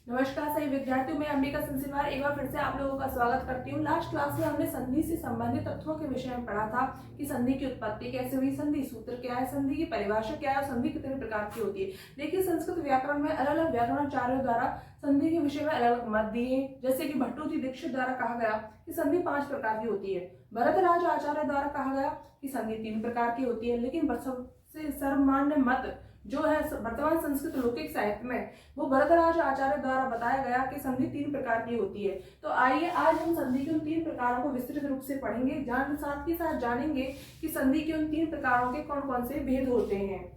नमस्कार सभी विद्यार्थियों, मैं अंबिका सिलसिलवार एक बार फिर से आप लोगों का स्वागत करती हूँ। लास्ट क्लास में हमने संधि से संबंधित तत्वों के विषय में पढ़ा था कि संधि की उत्पत्ति कैसे हुई, संधि सूत्र क्या है, संधि की परिभाषा क्या है, संधि कितने प्रकार की होती है। देखिए, संस्कृत व्याकरण में अलग अलग व्याकरणाचार्यों द्वारा संधि के विषय में अलग अलग मत दिए, जैसे कि भट्टोजी दीक्षित द्वारा कहा गया कि संधि 5 प्रकार की होती है। भरतराज आचार्य द्वारा कहा गया कि संधि 3 प्रकार की होती है। लेकिन सबसे सर्वमान्य मत जो है वर्तमान संस्कृत लौकिक साहित्य में, वो भरतराज आचार्य द्वारा बताया गया कि संधि 3 प्रकार की होती है। तो आइए आज हम संधि के उन 3 प्रकारों को विस्तृत रूप से पढ़ेंगे, साथ ही साथ जानेंगे कि संधि के उन 3 प्रकारों के कौन कौन से भेद होते हैं।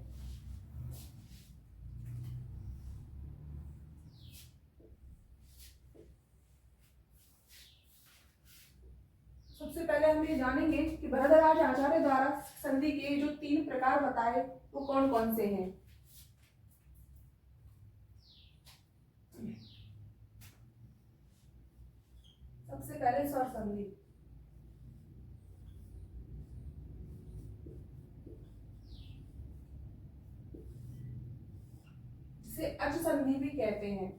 सबसे पहले हम ये जानेंगे कि भरतराज आचार्य द्वारा संधि के जो 3 प्रकार बताए वो कौन कौन से हैं। सबसे पहले स्वर संधि, जिसे अच संधि भी कहते हैं।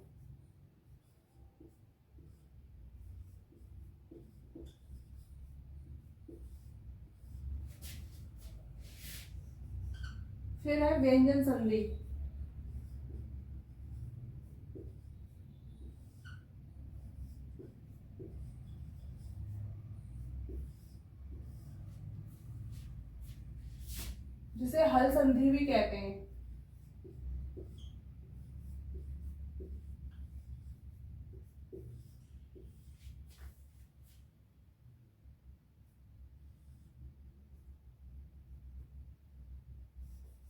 फिर है व्यंजन संधि, जिसे हल संधि भी कहते हैं।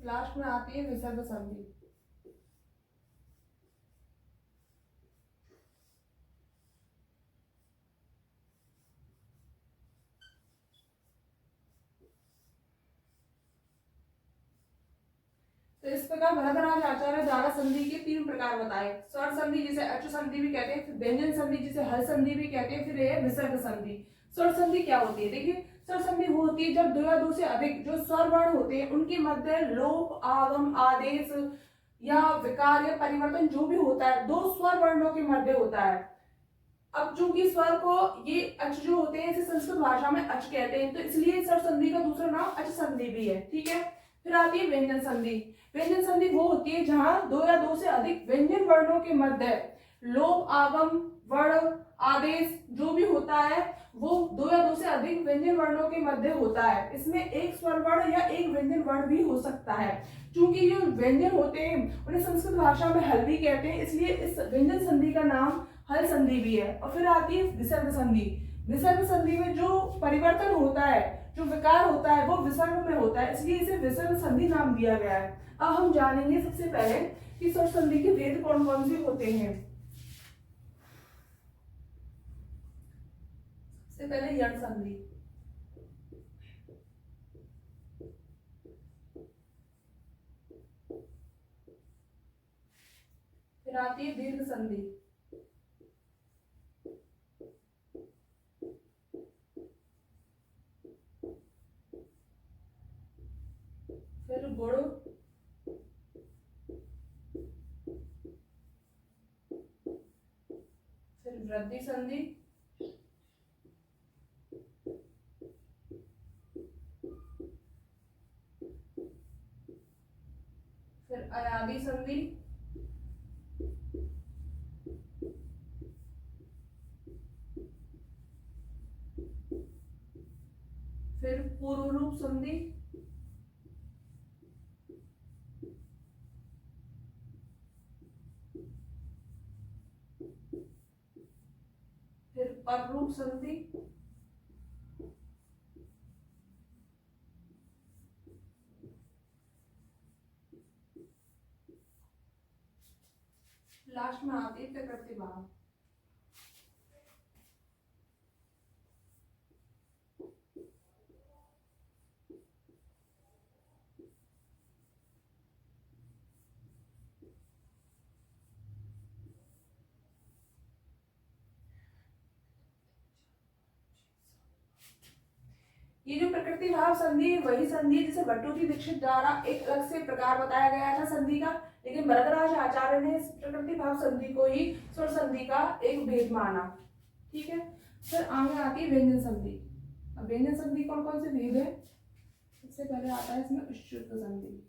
लास्ट में आती है विसर्ग संधि। तो इस प्रकार भरतराज आचार्य द्वारा संधि के 3 प्रकार बताए। स्वर संधि जिसे अच संधि भी कहते हैं, फिर व्यंजन संधि जिसे हल संधि भी कहते हैं, फिर यह विसर्ग संधि। स्वर संधि क्या होती है? देखिए, स्वर संधि वो होती है जब दो या दो से अधिक जो स्वर वर्ण होते हैं उनके मध्य लोप, आगम, आदेश या विकार या परिवर्तन जो भी होता है दो स्वर वर्णों के मध्य होता है। अब चूंकि स्वर को ये अच जो होते हैं इसे संस्कृत भाषा में अच कहते हैं, तो इसलिए स्वर संधि का दूसरा नाम अच संधि भी है। ठीक है। फिर आती है व्यंजन संधि। व्यंजन संधि वो होती है जहां दो या दो से अधिक व्यंजन वर्णों के मध्य लोप, आगम, वर्ण, आदेश जो भी होता है वो दो या दो से अधिक व्यंजन वर्णों के मध्य होता है। इसमें एक स्वर वर्ण या एक व्यंजन वर्ण भी हो सकता है। चूंकि जो व्यंजन होते हैं उन्हें संस्कृत भाषा में हल भी कहते हैं, इसलिए इस व्यंजन संधि का नाम हल संधि भी है। और फिर आती है विसर्ग संधि। विसर्ग संधि में जो परिवर्तन होता है, जो विकार होता है वो विसर्ग में होता है, इसलिए इसे विसर्ग संधि नाम दिया गया है। अब हम जानेंगे सबसे पहले कि स्वर संधि के भेद कौन कौन से होते हैं। सबसे पहले यण संधि, फिर आती है दीर्घ संधि, फिर गुण, फिर वृद्धि संधि, फिर अयादि संधि, फिर पूर्व रूप संधि, फिर पर रूप संधि, लास्ट में आती है प्रकृति भाव। ये जो प्रकृति भाव संधि वही संधि जिसे भट्टोजी दीक्षित द्वारा एक अलग से प्रकार बताया गया था संधि का, लेकिन वरदराज आचार्य ने इस प्रकृति भाव संधि को ही स्वर संधि का एक भेद माना। ठीक है, फिर आगे आती है व्यंजन संधि। अब व्यंजन संधि कौन कौन से भेद है? सबसे पहले आता है इसमें उच्चत्व संधि।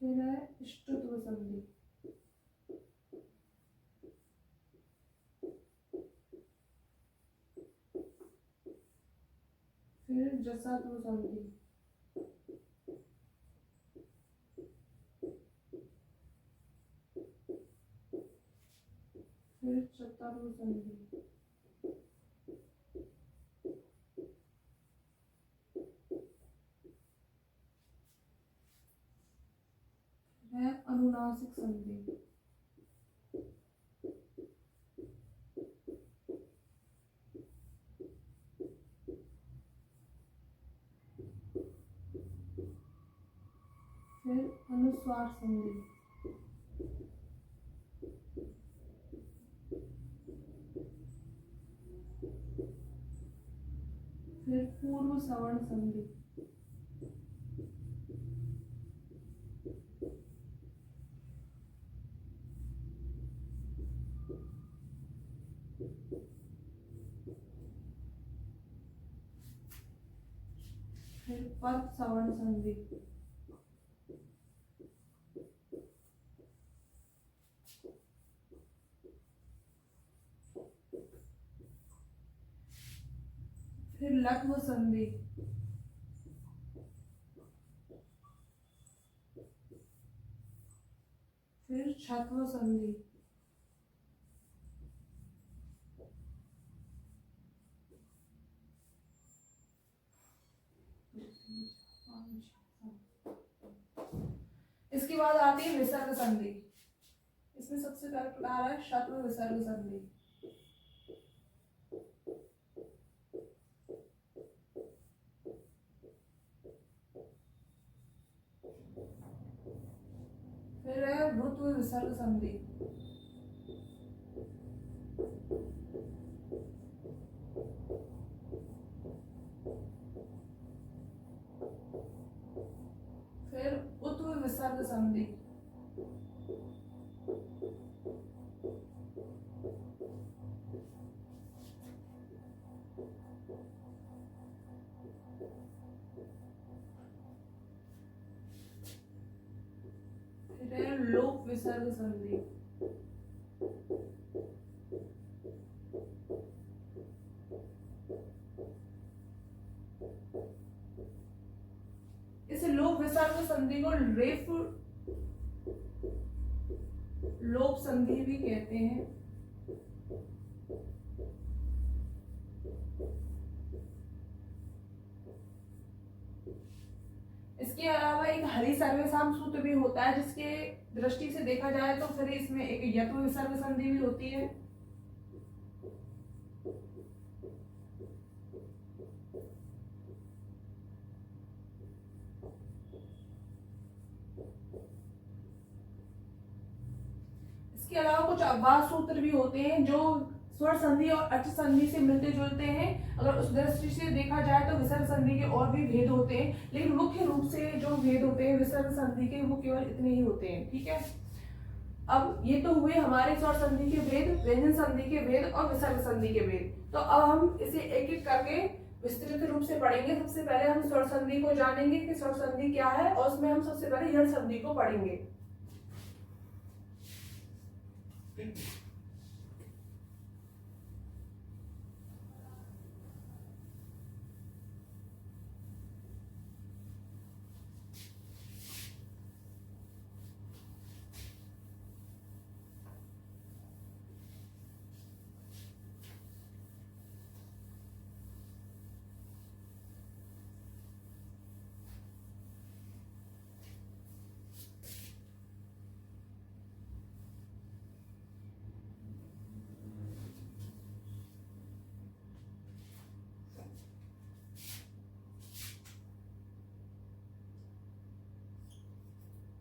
फिर है इष्टत्व संधि। फिर जसात्व संधि। फिर चतुर्थ संधि। है अनुनासिक संधि। फिर अनुस्वार संधि। फिर पूर्व सवर्ण संधि। फिर पद सवर्ण संधि। फिर लघ्व संधि। फिर छत्व संधि। इसके बाद आती है विसर्ग संधि। इसमें सबसे पहला प्रकार है शत्व विसर्ग संधि। फिर है वृत्व विसर्ग संधि। फिर उत्व विसर्ग संधि। फिर है लोप विसर्ग संधि। इस लोप विसर्ग संधि को रेफ लोप संधि भी कहते हैं। इसके अलावा एक हरि सर्वेसाम सूत्र भी होता है, जिसके दृष्टि से देखा जाए तो फिर इसमें एक यत्व विसर्ग संधि भी होती है। इसके अलावा कुछ अव्वास सूत्र भी होते हैं जो स्वर संधि और अच संधि से मिलते जुलते हैं। अगर उस दृष्टि से देखा जाए तो विसर्ग संधि के और भी भेद होते हैं, लेकिन मुख्य रूप से जो भेद होते हैं विसर्ग संधि के वो केवल इतने ही होते हैं। ठीक है, अब ये तो हुए हमारे स्वर संधि के भेद, व्यंजन संधि के भेद और विसर्ग संधि के भेद। तो अब हम इसे एक एक करके विस्तृत रूप से पढ़ेंगे। सबसे पहले हम स्वर संधि को जानेंगे कि स्वर संधि क्या है, और उसमें हम सबसे पहले यण संधि को पढ़ेंगे।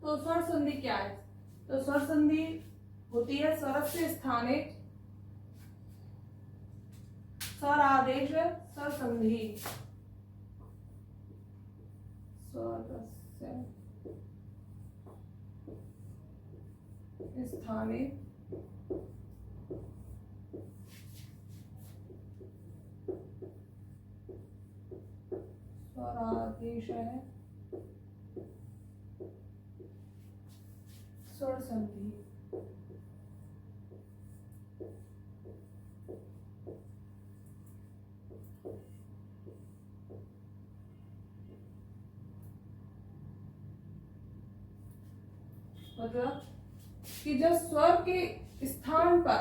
तो स्वर संधि क्या है? तो स्वर संधि होती है स्वरस्य स्थाने स्वर आदेश स्वर संधि स्वरस्य स्थाने स्वरादेश है स्वर संधि। मतलब कि जब स्वर के स्थान पर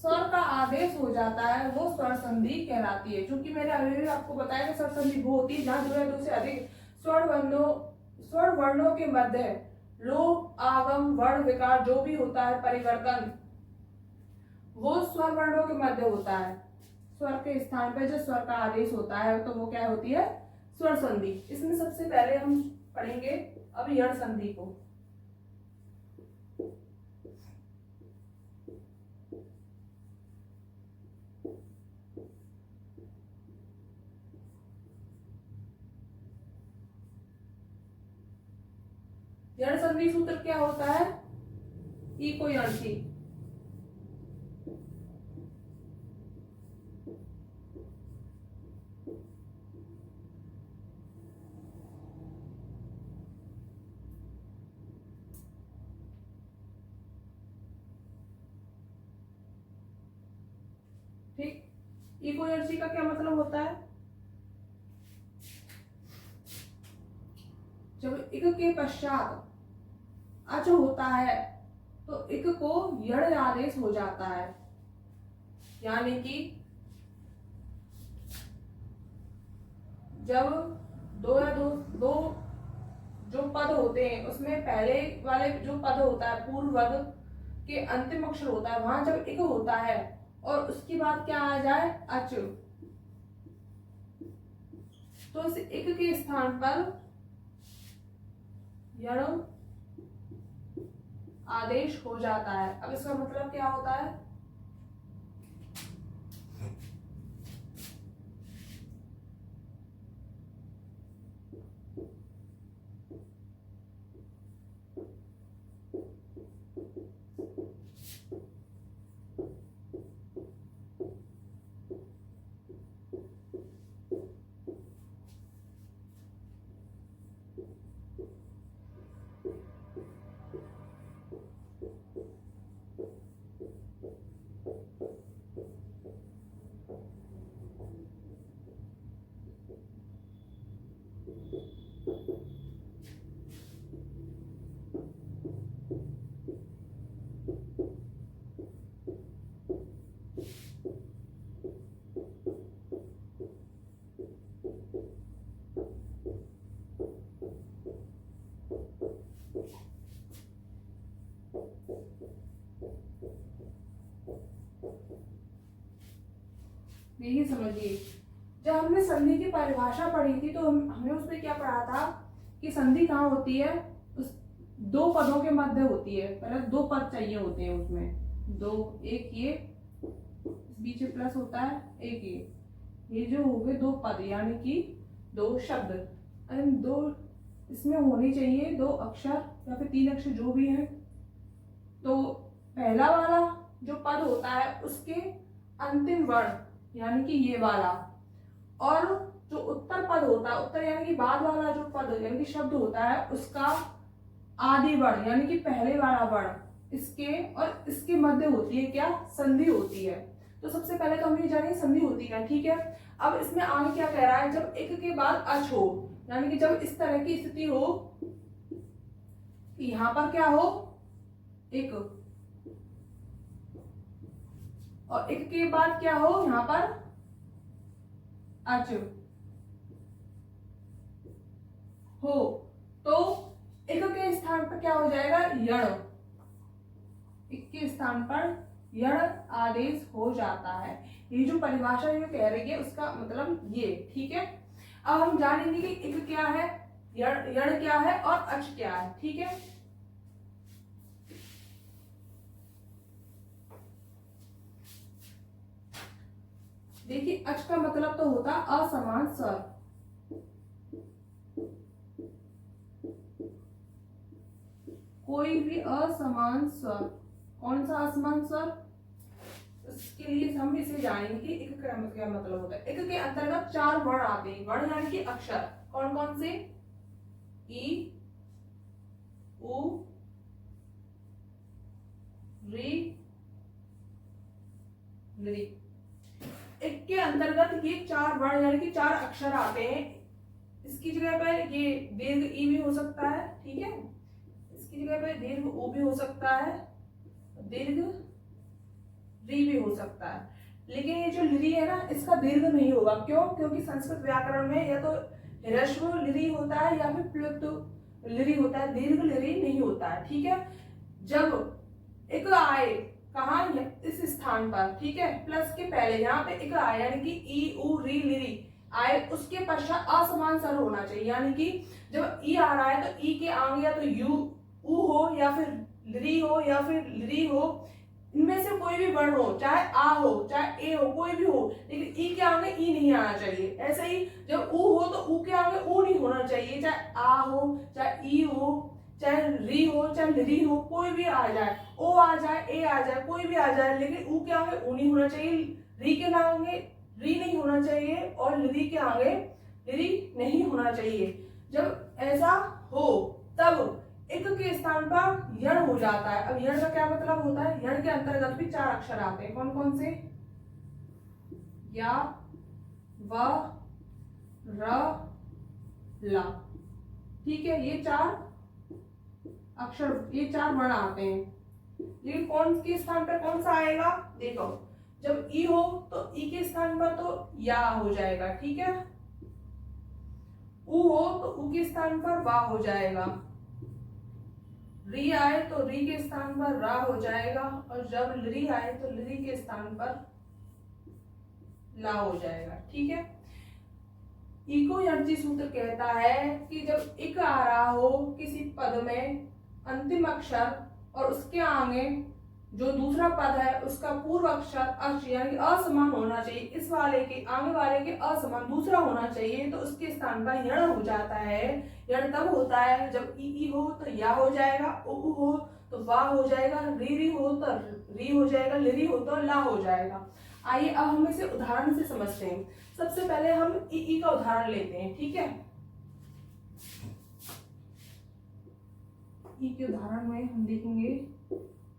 स्वर का आदेश हो जाता है वो स्वर संधि कहलाती है। क्योंकि मैंने अभी आपको बताया कि स्वर संधि वो होती है जहां दो या दो से अधिक स्वर वर्णों के मध्य लोप आगम वर्ण विकार जो भी होता है परिवर्तन वो स्वर वर्णों के मध्य होता है। स्वर के स्थान पर जो स्वर का आदेश होता है तो वो क्या होती है स्वर संधि। इसमें सबसे पहले हम पढ़ेंगे अब यण संधि को। यण संधि सूत्र क्या होता है इको यणसी। ठीक, इको यणसी का क्या मतलब होता है जब इक के पश्चात अच होता है तो इक को यण आदेश हो जाता है। यानी कि जब दो या दो जो पद होते हैं उसमें पहले वाले जो पद होता है पूर्व पद के अंतिम अक्षर होता है वहां जब इक होता है और उसके बाद क्या आ जाए अच तो इस इक के स्थान पर यण आदेश हो जाता है। अब इसका मतलब क्या होता है यही समझिए। जब हमने संधि की परिभाषा पढ़ी थी तो हमने उसमें क्या पढ़ा था कि संधि कहाँ होती है उस दो पदों के मध्य होती है। पहले दो पद चाहिए होते हैं उसमें दो, एक ये बीच में प्लस होता है एक ये जो हो गए दो पद यानी कि दो शब्द दो इसमें होने चाहिए दो अक्षर या फिर तीन अक्षर जो भी है। तो पहला वाला जो पद होता है उसके अंतिम वर्ण यानी कि ये वाला और जो उत्तर पद होता है उत्तर यानी कि बाद वाला जो पद यानी कि शब्द होता है उसका आदि वर्ण यानी कि पहले वाला वर्ण इसके और इसके मध्य होती है क्या संधि होती है। तो सबसे पहले तो हम ये जानेंगे संधि होती है ठीक है। अब इसमें आगे क्या कह रहा है जब एक के बाद अच हो यानी कि जब इस तरह की स्थिति हो कि यहां पर क्या हो एक और एक के बाद क्या हो यहां पर अच हो तो एक के स्थान पर क्या हो जाएगा यण। एक के स्थान पर यण आदेश हो जाता है। ये जो परिभाषा ये कह रही है उसका मतलब ये ठीक है। अब हम जानेंगे कि एक क्या है यण क्या है और अच क्या है ठीक है। देखिए अच का मतलब तो होता असमान स्वर, कोई भी असमान स्वर। कौन सा असमान स्वर? इसके लिए हम इसे जानेंगे कि एक का क्या मतलब होता है। एक के अंतर्गत 4 वर्ण आते हैं, वर्ण यानी कि अक्षर। कौन कौन से? ई, उ, री, लृ। एक के अंतर्गत ये 4 वर्ण यानी कि 4 अक्षर आते हैं। इसकी जगह पर ये दीर्घ ई भी हो सकता है, ठीक है। इसकी जगह पर दीर्घ उ भी हो सकता है, दीर्घ री भी हो सकता है। लेकिन ये जो लृ है ना, इसका दीर्घ नहीं होगा। क्यों? क्योंकि संस्कृत व्याकरण में या तो ह्रस्व लृ होता है या फिर प्लुत लृ होता है, दीर्घ लृ नहीं होता है, ठीक है। जब एक आए कहा, इस स्थान पर, ठीक है, प्लस के पहले यहाँ पे एक आए यानी कि ई उ री लृ आए, उसके पश्चात असमान स्वर होना चाहिए। यानी कि जब ई आ रहा है तो ई के आगे या तो यू उ हो या फिर लृ हो या फिर लृ हो, इनमें से कोई भी वर्ण हो, चाहे आ हो चाहे ए हो, कोई भी हो, लेकिन ई के आगे ई नहीं आना चाहिए। ऐसे ही जब उ हो तो उ के आगे उ नहीं होना चाहिए, चाहे आ हो चाहे ई हो चाहे री हो चाहे लृ हो, कोई भी आ जाए, ओ आ जाए, ए आ जाए, कोई भी आ जाए, लेकिन उ के आगे उ नहीं होना चाहिए, री के आगे री नहीं होना चाहिए और लृ के आगे लृ नहीं होना चाहिए। जब ऐसा हो तब एक के स्थान पर यण हो जाता है। अब यण का क्या मतलब होता है? यण के अंतर्गत भी 4 अक्षर आते हैं। कौन कौन से? या, व, र, ला, ठीक है। ये 4 अक्षर, ये 4 वर्ण आते हैं। लेकिन कौन के स्थान पर कौन सा आएगा? देखो, जब ई हो तो ई के स्थान पर तो या हो जाएगा, ठीक है। उ हो तो उ के स्थान पर वा हो जाएगा, री आए तो री के स्थान पर रा हो जाएगा, और जब लृ आए तो लृ के स्थान पर ला हो जाएगा, ठीक है। इकोयर्जी सूत्र कहता है कि जब इक आ रहा हो किसी पद में, अंतिम अक्षर और उसके आगे जो दूसरा पद है उसका पूर्व अक्षर अक्ष यानी असमान होना चाहिए, इस वाले के आगे वाले के असमान दूसरा होना चाहिए, तो उसके स्थान पर यण हो जाता है। यण तब होता है जब ई हो तो या हो जाएगा, उ हो तो वा हो जाएगा, री हो तो री हो जाएगा, लृ हो तो ला हो जाएगा। आइए अब हम इसे उदाहरण से समझते हैं। सबसे पहले हम ई का उदाहरण लेते हैं, ठीक है। ई के उदाहरण में हम देखेंगे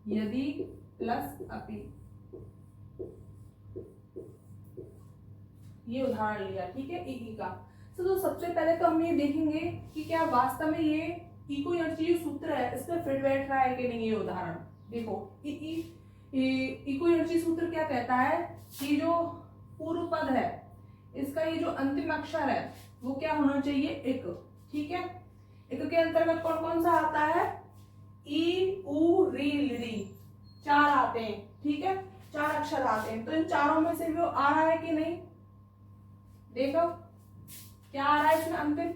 यदि प्लस अपि, ये उदाहरण लिया, ठीक है, ई का। तो सबसे पहले तो हम ये देखेंगे कि क्या वास्तव में ये इकोयर्जी सूत्र है, इस पर फिट बैठ रहा है कि नहीं। ये उदाहरण देखो, इकोयर्जी सूत्र क्या कहता है कि जो पूर्व पद है इसका ये जो अंतिम अक्षर है वो क्या होना चाहिए? इक, ठीक है। इक के अंतर्गत कौन कौन सा आता है? ई उ री लृ, 4 आते हैं, ठीक है, 4 अक्षर आते हैं। तो इन चारों में से वो आ रहा है कि नहीं? देखो क्या आ रहा है इसमें अंतिम,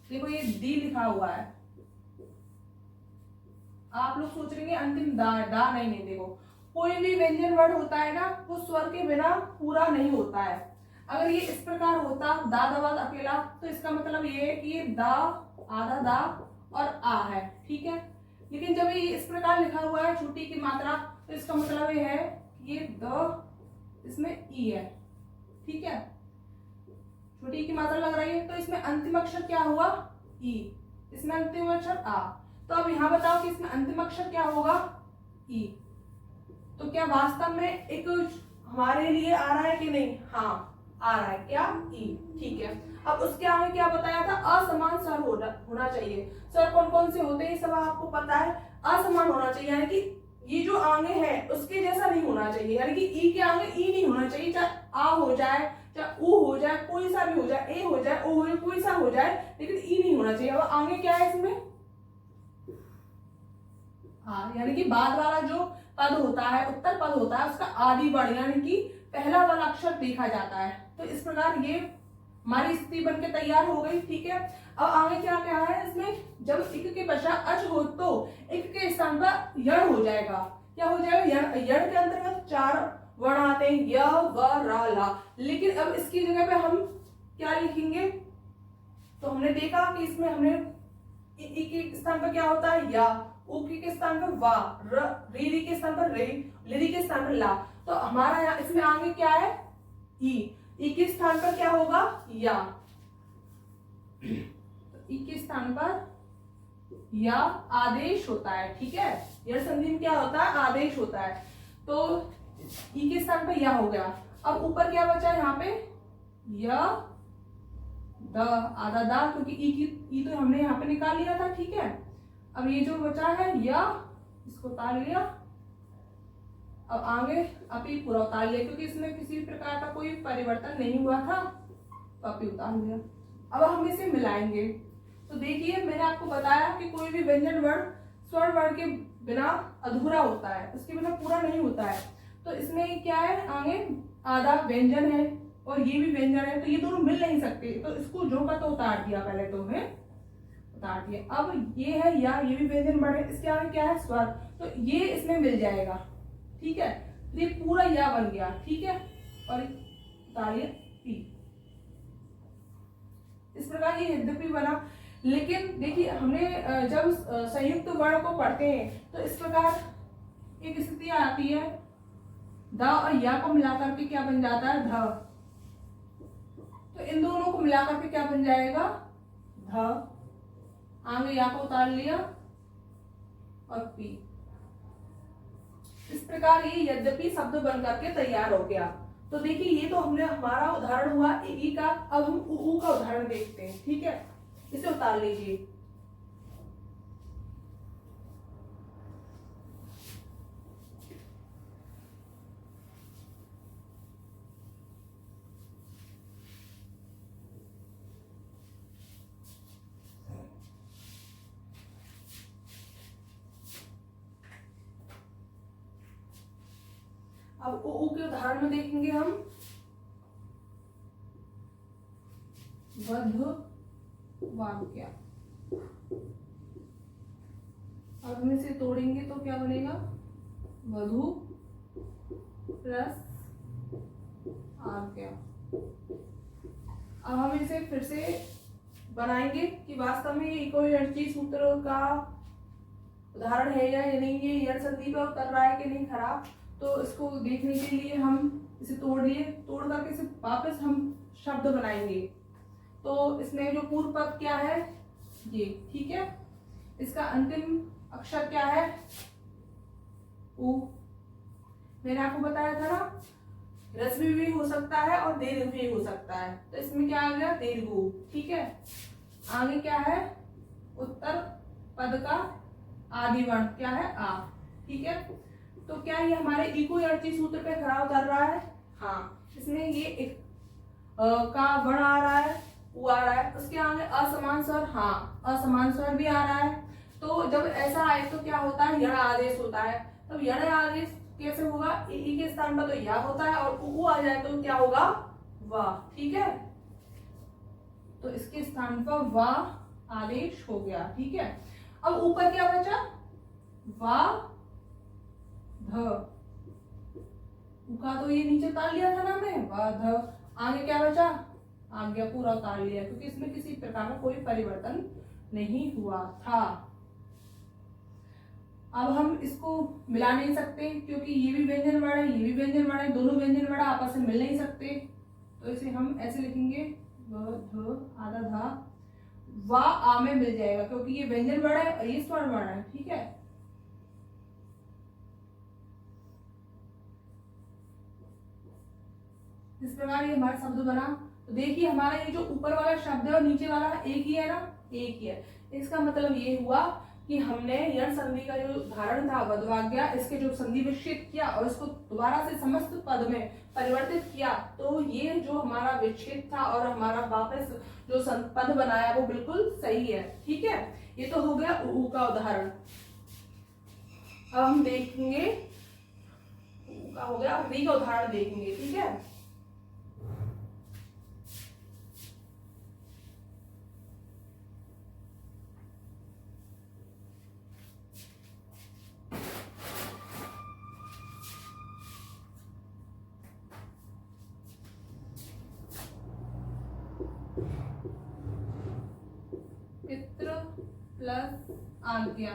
देखो ये दी लिखा हुआ है। आप लोग सोच रहे हैं अंतिम दा नहीं, देखो कोई भी व्यंजन वर्ण होता है ना वो स्वर के बिना पूरा नहीं होता है। अगर ये इस प्रकार होता दा दवाद अकेला, तो इसका मतलब ये है कि ये दा, आधा दा और आ है, ठीक है। लेकिन जब ये इस प्रकार लिखा हुआ है छोटी की मात्रा, तो इसका मतलब ये है कि ये द, इसमें ई है, ठीक है, छोटी की मात्रा लग रही है, तो इसमें अंतिम अक्षर क्या हुआ? ई, इसमें अंतिम अक्षर आ। तो अब यहाँ बताओ कि इसमें अंतिम अक्षर क्या होगा? ई। तो क्या वास्तव में एक हमारे लिए आ रहा है कि नहीं? हाँ आ रहा है, क्या? ई, ठीक है। अब उसके आगे क्या बताया था? असमान स्वर होना चाहिए। स्वर कौन कौन से होते हैं ये सब आपको पता है। असमान होना चाहिए यानी कि ये जो आगे है उसके जैसा नहीं होना चाहिए, यानी कि ई के आगे ई नहीं होना चाहिए, चाहे आ हो जाए चाहे उ हो जाए, कोई सा भी हो जाए, ए हो जाए, ओ हो जाए, कोई सा हो जाए, लेकिन ई नहीं होना चाहिए। अब आगे क्या है इसमें? हाँ, यानी कि बाद वाला जो पद होता है, उत्तर पद होता है, उसका आदि वर्ण यानी कि पहला वाला अक्षर देखा जाता है। तो इस प्रकार ये हमारी स्थिति बनके तैयार हो गई, ठीक है। अब आगे क्या क्या है इसमें? जब इक के पश्चात अच हो तो इक के स्थान पर यण हो जाएगा। क्या हो जाएगा? यण के अंतर्गत 4 वर्ण आते हैं य व र ला। लेकिन अब इसकी जगह पे हम क्या लिखेंगे, तो हमने देखा कि इसमें हमने ई के स्थान पर क्या होता है या, उ के स्थान पर वा, री के स्थान पर रे, लिरी के स्थान पर ला। तो हमारा यहाँ इसमें आगे क्या है ई के स्थान पर क्या होगा या, ई के स्थान पर या आदेश होता है। ठीक है, यह संधि में क्या होता है आदेश होता है। तो ई के स्थान पर या हो गया। अब ऊपर क्या बचा है यहाँ पे या द, आधा दा, क्योंकि ई तो हमने यहाँ पे निकाल लिया था। ठीक है, अब ये जो बचा है या, इसको उतार लिया। अब आगे अब ये पूरा उतार लिया, क्योंकि इसमें किसी प्रकार का कोई परिवर्तन नहीं हुआ था, तो अब उतार लिया। अब हम इसे मिलाएंगे। तो देखिए मैंने आपको बताया कि कोई भी व्यंजन वर्ण स्वर वर्ण के बिना अधूरा होता है, उसके बिना पूरा नहीं होता है। तो इसमें क्या है, आगे आधा व्यंजन है और ये भी व्यंजन है, तो ये दोनों मिल नहीं सकते। तो इसको जो का तो उतार दिया, पहले तो मैं उतार दिया। अब ये है या, ये भी व्यंजन वर्ण है, इसके आगे क्या है स्वर, तो ये इसमें मिल जाएगा। ठीक है, तो ये पूरा या बन गया। ठीक है, और उतारिए पी। इस प्रकार ये यद्यपि बना। लेकिन देखिए हमने जब संयुक्त वर्ण को पढ़ते हैं तो इस प्रकार एक स्थिति आती है, द और या को मिलाकर के क्या बन जाता है ध। तो इन दोनों को मिलाकर के क्या बन जाएगा ध। आगे या को उतार लिया और पी। इस प्रकार ये यद्यपि शब्द बन करके तैयार हो गया। तो देखिए ये तो हमने हमारा उदाहरण हुआ ई का। अब हम ऊ का उदाहरण देखते हैं। ठीक है, इसे उतार लीजिए। अब ऊ के उदाहरण में देखेंगे हम बद्ध वाक्य। अब हम इसे तोड़ेंगे तो क्या बनेगा वधु प्लस आज्ञा। अब हम इसे फिर से बनाएंगे कि वास्तव में ये इकोयर्ची सूत्र का उदाहरण है या नहीं, ये यण संधि पर उतर रहा है कि नहीं खराब। तो इसको देखने के लिए हम इसे तोड़ लिए, तोड़ करके इसे वापस हम शब्द बनाएंगे। तो इसमें जो पूर्व पद क्या है ये। ठीक है, इसका अंतिम अक्षर क्या है उ। मैंने आपको बताया था ना, रस्वी भी हो सकता है और दीर्घ भी हो सकता है। तो इसमें क्या आ गया दीर्घ। ठीक है, आगे क्या है उत्तर पद का आदि वर्ण क्या है आ। ठीक है, तो क्या ये हमारे इकोयर्ची सूत्र पे खरा उतर रहा है। हाँ, इसमें ये एक का वर्ण आ रहा है, उ आ रहा है, उसके आगे असमान स्वर, हाँ असमान स्वर भी आ रहा है। तो जब ऐसा आए तो क्या होता है यण आदेश होता है। तब यण आदेश कैसे होगा, ई के स्थान पर तो या होता है और उ आ जाए तो क्या होगा वाह। ठीक है, तो इसके स्थान पर वाह आदेश हो गया। ठीक है, अब ऊपर क्या बचा वाह ध। का तो ये नीचे उतार लिया था ना हमने वाह ध। आगे क्या बचा आज्ञा पूरा उतार लिया, क्योंकि इसमें किसी प्रकार का कोई परिवर्तन नहीं हुआ था। अब हम इसको मिला नहीं सकते क्योंकि ये भी व्यंजन वर्ण है, ये भी व्यंजन वर्ण है, दोनों व्यंजन वर्ण आपस में मिल नहीं सकते। तो इसे हम ऐसे लिखेंगे व ध आधा धा वा आ में मिल जाएगा, क्योंकि ये व्यंजन वर्ण है और ये स्वर वर्ण है। ठीक है, इस प्रकार ये हमारा शब्द बना। तो देखिए हमारा ये जो ऊपर वाला शब्द है और नीचे वाला एक ही है ना, एक ही है। इसका मतलब ये हुआ कि हमने यण संधि का जो उदाहरण था वधवाज्ञा, इसके जो संधि विच्छेद किया और इसको दोबारा से समस्त पद में परिवर्तित किया, तो ये जो हमारा विच्छेद था और हमारा वापस जो पद बनाया वो बिल्कुल सही है। ठीक है, ये तो हो गया ऊ का उदाहरण। अब हम देखेंगे ऊ का हो गया, री का उदाहरण देखेंगे। ठीक है, प्लस आज्ञा।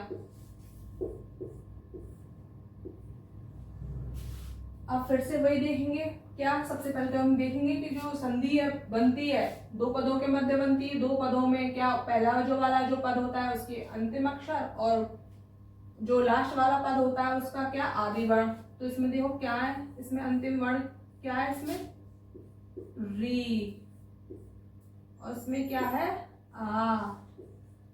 अब फिर से वही देखेंगे क्या, सबसे पहले तो हम देखेंगे कि जो संधि है बनती है दो पदों के मध्य बनती है, दो पदों में क्या पहला जो वाला जो पद होता है उसके अंतिम अक्षर और जो लास्ट वाला पद होता है उसका क्या आदि वर्ण। तो इसमें देखो क्या है, इसमें अंतिम वर्ण क्या है, इसमें री और इसमें क्या है आ।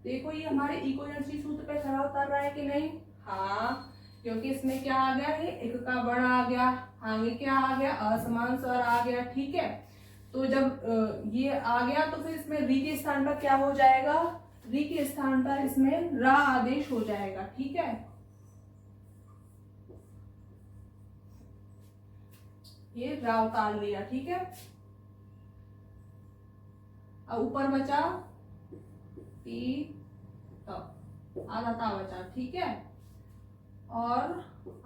देखो ये हमारे इक्विवेलेंसी सूत्र पे खरा उतर रहा है कि नहीं, हाँ, क्योंकि इसमें क्या आ गया, ये एक का वर्ण आ गया, आगे क्या आ गया, असमान स्वर आ गया। ठीक है, तो जब ये आ गया तो फिर इसमें री के स्थान पर क्या हो जाएगा, री के स्थान पर इसमें रा आदेश हो जाएगा। ठीक है, ये रा उतार लिया। ठीक है, अब ऊपर बचा ती आधा ता बचा। ठीक है, और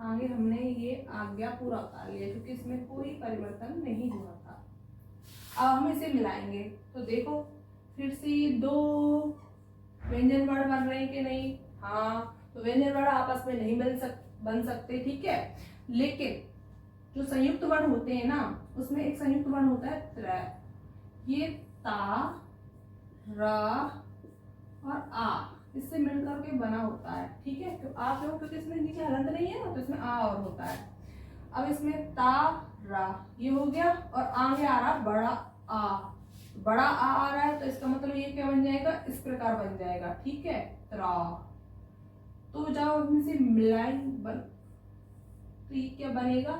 आगे हमने ये आज्ञा पूरा उतार लिया क्योंकि इसमें कोई परिवर्तन नहीं हुआ था। अब हम इसे मिलाएंगे तो देखो फिर से ये दो व्यंजन वर्ण बन रहे हैं कि नहीं, हाँ, तो व्यंजन वर्ण आपस में नहीं बन सकते। ठीक है, लेकिन जो संयुक्त वर्ण होते हैं ना उसमें एक संयुक्त वर्ण होता है त्र, ये ता, रा और आ, इससे मिलकर के बना होता है। ठीक है, तो आप लोग क्योंकि इसमें नीचे हलंत नहीं है ना तो इसमें आ और होता है। अब इसमें ता रा ये हो गया और आगे आ रहा बड़ा आ, बड़ा आ रहा है तो इसका मतलब ये क्या बन जाएगा, इस प्रकार बन जाएगा। ठीक है, त्रा। तो जब हम इसे मिलाएं तो ये क्या बनेगा,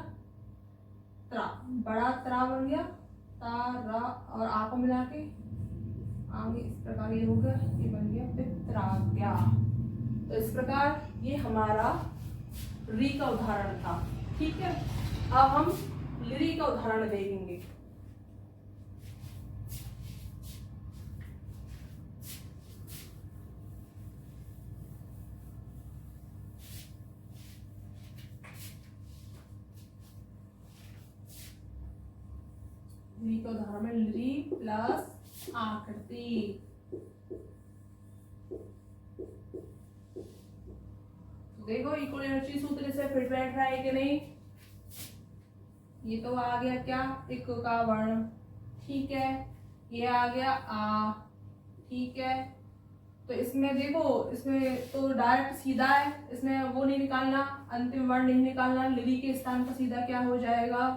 त्रा, बड़ा त्रा बन गया, ता रा और आ को मिला के आगे इस प्रकार ये होगा, ये बन गया पित्राज्ञा। तो इस प्रकार ये हमारा री का उदाहरण था। ठीक है, अब हम लिरी का उदाहरण देखेंगे। री का उदाहरण में लिरी प्लस आकृति। देखो इक्विवेलेंसी सूत्र से फिट बैठ रहा है कि नहीं, ये तो आ गया क्या, एक का वर्ण। ठीक है, ये आ गया आ। ठीक है, तो इसमें देखो इसमें तो डायरेक्ट सीधा है, इसमें वो नहीं निकालना, अंतिम वर्ण नहीं निकालना, लिरी के स्थान पर सीधा क्या हो जाएगा,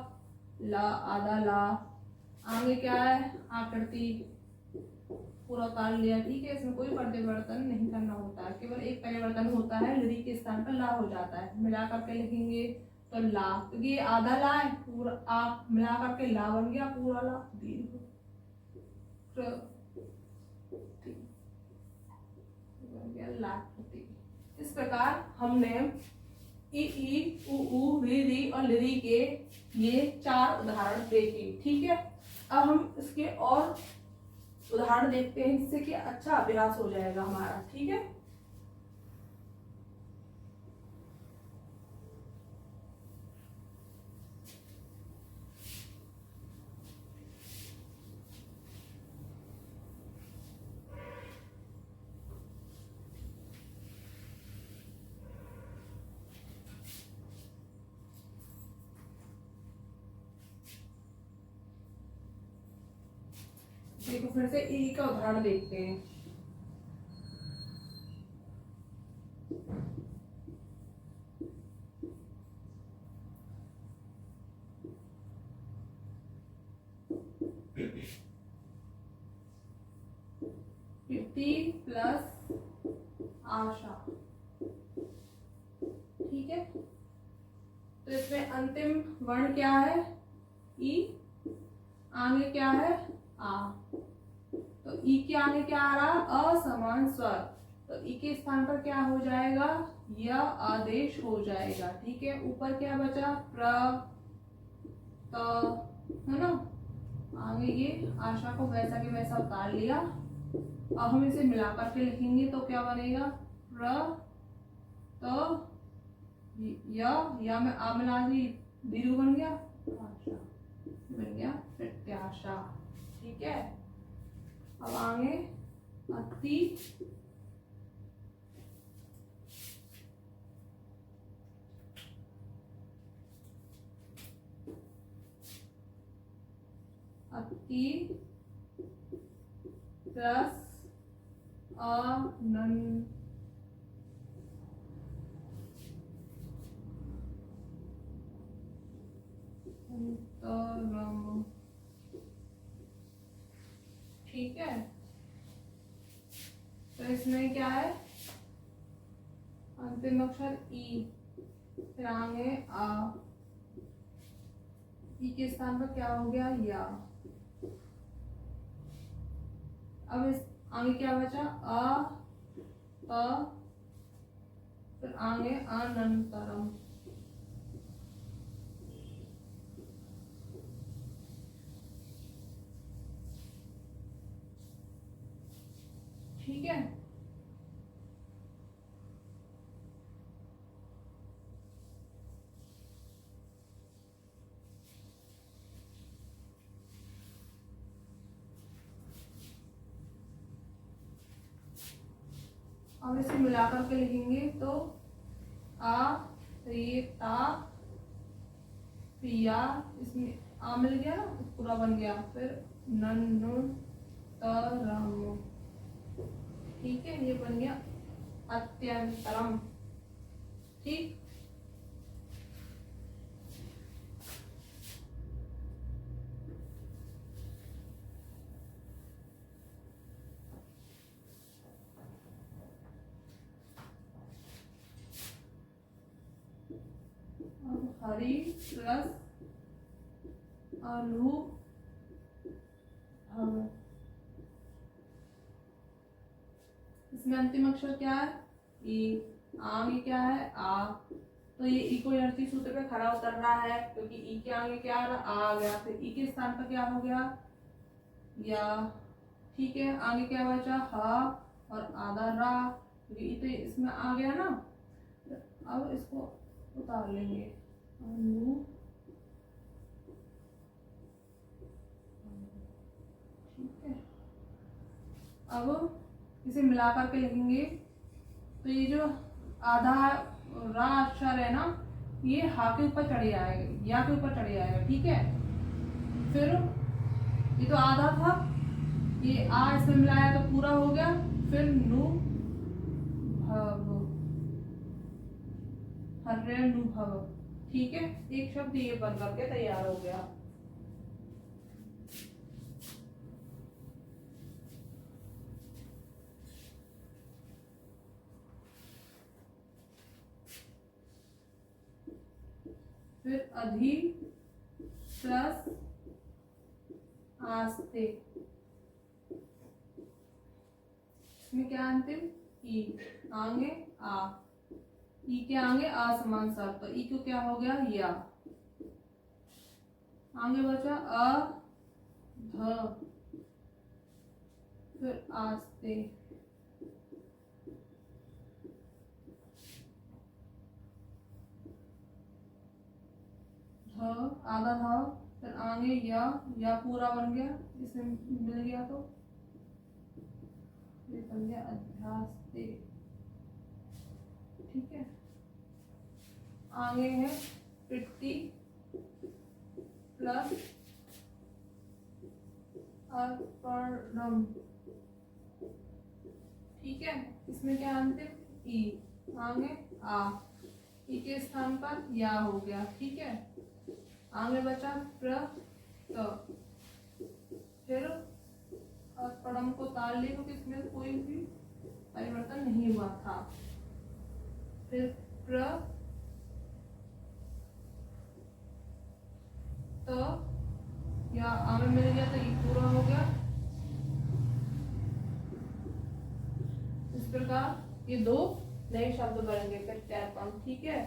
ला, आधा ला। आगे क्या है, आकृति, पूरा उतार लिया। ठीक है, इसमें कोई परिवर्तन नहीं करना होता है, केवल एक परिवर्तन होता है, लिरी के स्थान पर ला हो जाता है। मिला करके लिखेंगे तो ला, क्योंकि ये आधा ला है, पूरा आ मिला करके ला बन गया, पूरा ला, दीर्घ लाकृति। इस प्रकार हमने ई उ ऊ री और लिरी के ये 4 उदाहरण देखे। ठीक है, अब हम इसके और उदाहरण देखते हैं जिससे कि अच्छा अभ्यास हो जाएगा हमारा। ठीक है, देखो फिर से ई का उदाहरण देखते हैं। प्लस आशा। ठीक है, तो इसमें अंतिम वर्ण क्या है, ई, आगे क्या है आ। तो ई के आगे क्या आ रहा, असमान स्वर, तो ई के स्थान पर क्या हो जाएगा, यह आदेश हो जाएगा। ठीक है, ऊपर क्या बचा, प्र, त, है ना, आगे ये आशा को वैसा के वैसा उतार लिया। अब हम इसे मिलाकर के लिखेंगे तो क्या बनेगा, प्र, त, या में आ मिला दी, दीर्घ बन गया, आशा बन गया प्रत्याशा। ठीक है, अब आगे अति अति प्लस अनंतरम। ठीक है, तो इसमें क्या है, अंतिम अक्षर ई, फिर आगे आ, ई के स्थान पर क्या हो गया, या। अब इस आगे क्या बचा, फिर आगे अनंतरम। ठीक है, अब इसे मिलाकर के लिखेंगे तो आ रे ता पिया, इसमें आ मिल गया ना, पूरा बन गया, फिर नन्नुन तरम। ठीक है, ये बन गया अत्यंतरम। ठीक, हरि प्लस अनुभव, इसमें अंतिम अक्षर क्या है, ई, आगे क्या है, आ, तो ये ई को यर्थी सूत्र पे खड़ा उतर रहा है, क्योंकि ई के आगे क्या आ गया, फिर ई के स्थान पर क्या हो गया, या। ठीक है, आगे क्या बचा, हा और आधा रा, क्योंकि ई तो इसमें आ गया ना। अब इसको उतार लेंगे, अनु, ठीक है। अब इसे मिलाकर के लिखेंगे तो ये जो आधा रा अक्षर है ना, ये हा के ऊपर चढ़े आएगा, या के ऊपर चढ़े आएगा। ठीक है, फिर ये तो आधा था, ये आ इसमें मिलाया तो पूरा हो गया, फिर नु भव, हर्रेनुभव। ठीक है, एक शब्द ये बन करके तैयार हो गया। फिर अधि प्लस आस्ते, इसमें क्या अंतिम, ई, आगे आ, ई के आगे आ समान शब्द, तो ई को क्या हो गया, या। आगे बचा अ ध, फिर आस्ते, ध, आधा ध, फिर आगे या पूरा बन गया, इसमें मिल गया तो ये बन गया अध्यास्ते। ठीक है, आगे है पिट्टी प्लस अर्पणम। ठीक है, इसमें क्या अंतिम, ई, आगे आ, ई के स्थान पर या हो गया। ठीक है, आगे बचा प्र, त, फिर अर्पणम को ताल ली, क्योंकि इसमें कोई भी परिवर्तन नहीं हुआ था। फिर प्र, तो या आगे मिल गया तो ये पूरा हो गया। इस प्रकार ये दो नए शब्द बनेंगे प्रत्यार्पण। ठीक है,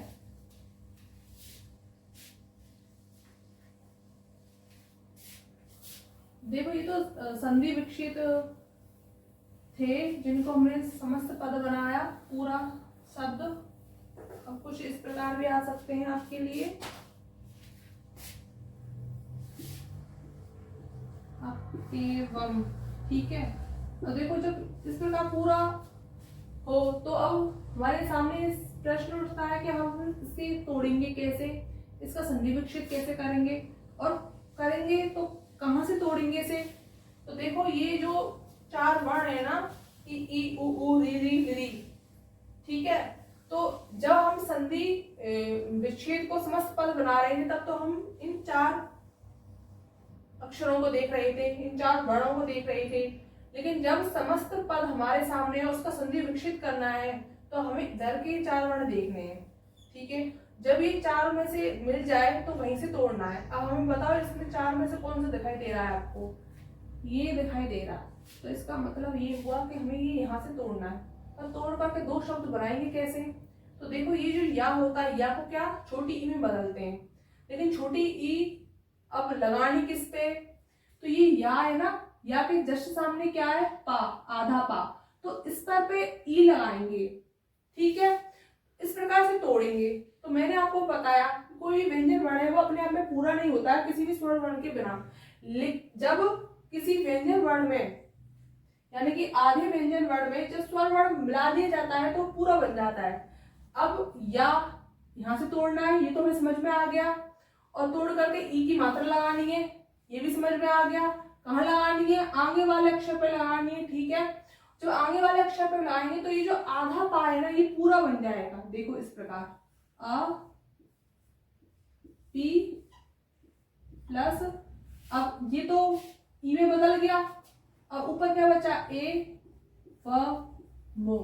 देखो ये तो संधि विकसित थे जिनको हमने समस्त पद बनाया, पूरा शब्द। अब कुछ इस प्रकार भी आ सकते हैं आपके लिए, एवं। ठीक है, तो देखो जब इस प्रकार पूरा हो तो अब हमारे सामने इस प्रश्न उठता है कि हम इसे तोड़ेंगे कैसे, इसका संधि विकसित कैसे करेंगे, और करेंगे तो कहाँ से तोड़ेंगे इसे? तो देखो ये जो 4 वर्ण है ना, ई उ ऊ री री री, ठीक है। तो जब हम संधि विच्छेद को समस्त पद बना रहे थे तब तो हम इन 4 अक्षरों को देख रहे थे, इन 4 वर्णों को देख रहे थे। लेकिन जब समस्त पद हमारे सामने है, उसका संधि विकसित करना है, तो हमें इधर के 4 वर्ण देखने हैं, ठीक है। जब ये 4 में से मिल जाए तो वहीं से तोड़ना है। अब हमें बताओ इसमें 4 में से कौन सा दिखाई दे रहा है आपको? ये दिखाई दे रहा है। तो इसका मतलब ये हुआ कि हमें ये यहाँ से तोड़ना है। और तोड़ करके 2 शब्द बनाएंगे कैसे? तो देखो ये जो या होता है, या को क्या छोटी ई में बदलते हैं, लेकिन छोटी ई अब लगानी किस पे? तो ये या है ना, या के जस्ट सामने क्या है? पा, आधा पा। तो इस पर पे ई लगाएंगे, ठीक है। इस प्रकार से तोड़ेंगे। तो मैंने आपको बताया कोई व्यंजन वर्ण है वो अपने आप में पूरा नहीं होता है किसी भी स्वर वर्ण के बिना। जब किसी व्यंजन वर्ण में, यानी कि आधे व्यंजन वर्ण में जब स्वर वर्ण मिला दिया जाता है तो पूरा बन जाता है। अब या यहां से तोड़ना है, ये तो हमें समझ में आ गया। और तोड़ करके ई की मात्रा लगानी है, ये भी समझ में आ गया। कहाँ लगानी है? आगे वाले अक्षर पे लगानी है, ठीक है। जो आगे वाले अक्षर पे लगाएंगे तो ये जो आधा पा है ना, ये पूरा बन जाएगा। देखो इस प्रकार, अ पी प्लस, अब ये तो ई में बदल गया। अब ऊपर क्या बचा? ए व मो।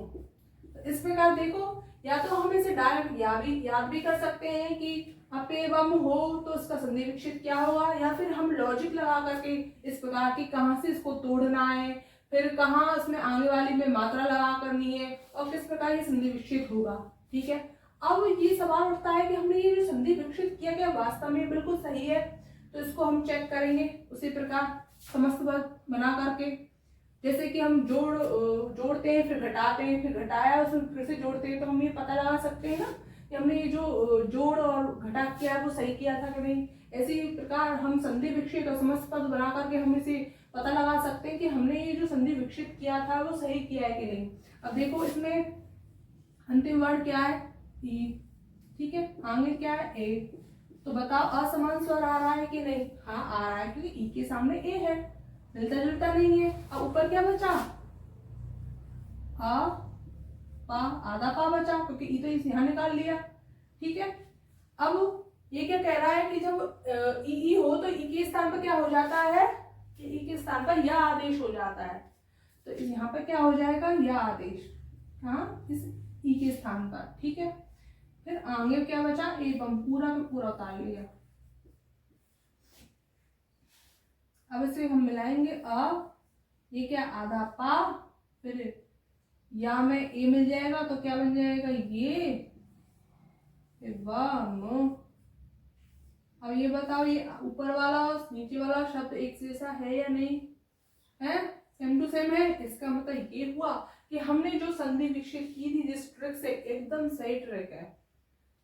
तो इस प्रकार देखो, या तो हम इसे डायरेक्ट याद भी कर सकते हैं कि अपे वम हो तो इसका संधि विच्छेद क्या होगा, या फिर हम लॉजिक लगा करके इस प्रकार की कहाँ से इसको तोड़ना है, फिर कहाँ उसमें आगे वाली में मात्रा लगा करनी है और किस प्रकार ये संधि विच्छेद होगा, ठीक है। अब ये सवाल उठता है कि हमने ये जो संधि विच्छेद किया क्या वास्तव में बिल्कुल सही है? तो इसको हम चेक करेंगे उसी प्रकार समस्त पद बना करके। जैसे कि हम जोड़ते हैं, फिर घटाते हैं, फिर घटाया फिर से जोड़ते हैं, तो हम ये पता लगा सकते हैं ना कि हमने ये जो जोड़ और घटा किया वो सही किया था कि नहीं। ऐसी प्रकार हम संधि विच्छेद और समस्त पद बना करके हम इसे पता लगा सकते हैं कि हमने ये जो संधि विच्छेद किया था वो सही किया है कि नहीं। अब देखो इसमें अंतिम वर्ण क्या है? ई, ठीक है। आगे क्या है? ए। तो बताओ असमान स्वर आ रहा है कि नहीं? हाँ आ रहा है, क्योंकि ई के सामने ए है, मिलता जुलता नहीं है। अब ऊपर क्या बचा? आ पा, आधा पा बचा, क्योंकि ई तो इस यहाँ निकाल लिया, ठीक है। अब ये क्या कह रहा है कि जब ई हो तो ई के स्थान पर क्या हो जाता है? ई के स्थान पर या आदेश हो जाता है। तो यहाँ पर क्या हो जाएगा? या आदेश, हाँ, इस ई के स्थान पर, ठीक है। फिर आगे क्या बचा? एवं, पूरा का पूरा उतार लिया। अब इसे हम मिलाएंगे, ये क्या? आधा पा, फिर या में ए मिल जाएगा तो क्या बन जाएगा? ये वम। अब ये बताओ, ये ऊपर वाला और नीचे वाला शब्द एक जैसा है या नहीं है? सेम टू सेम है। इसका मतलब ये हुआ कि हमने जो संधि विच्छेद की थी जिस ट्रिक से, एकदम सही ट्रिक है।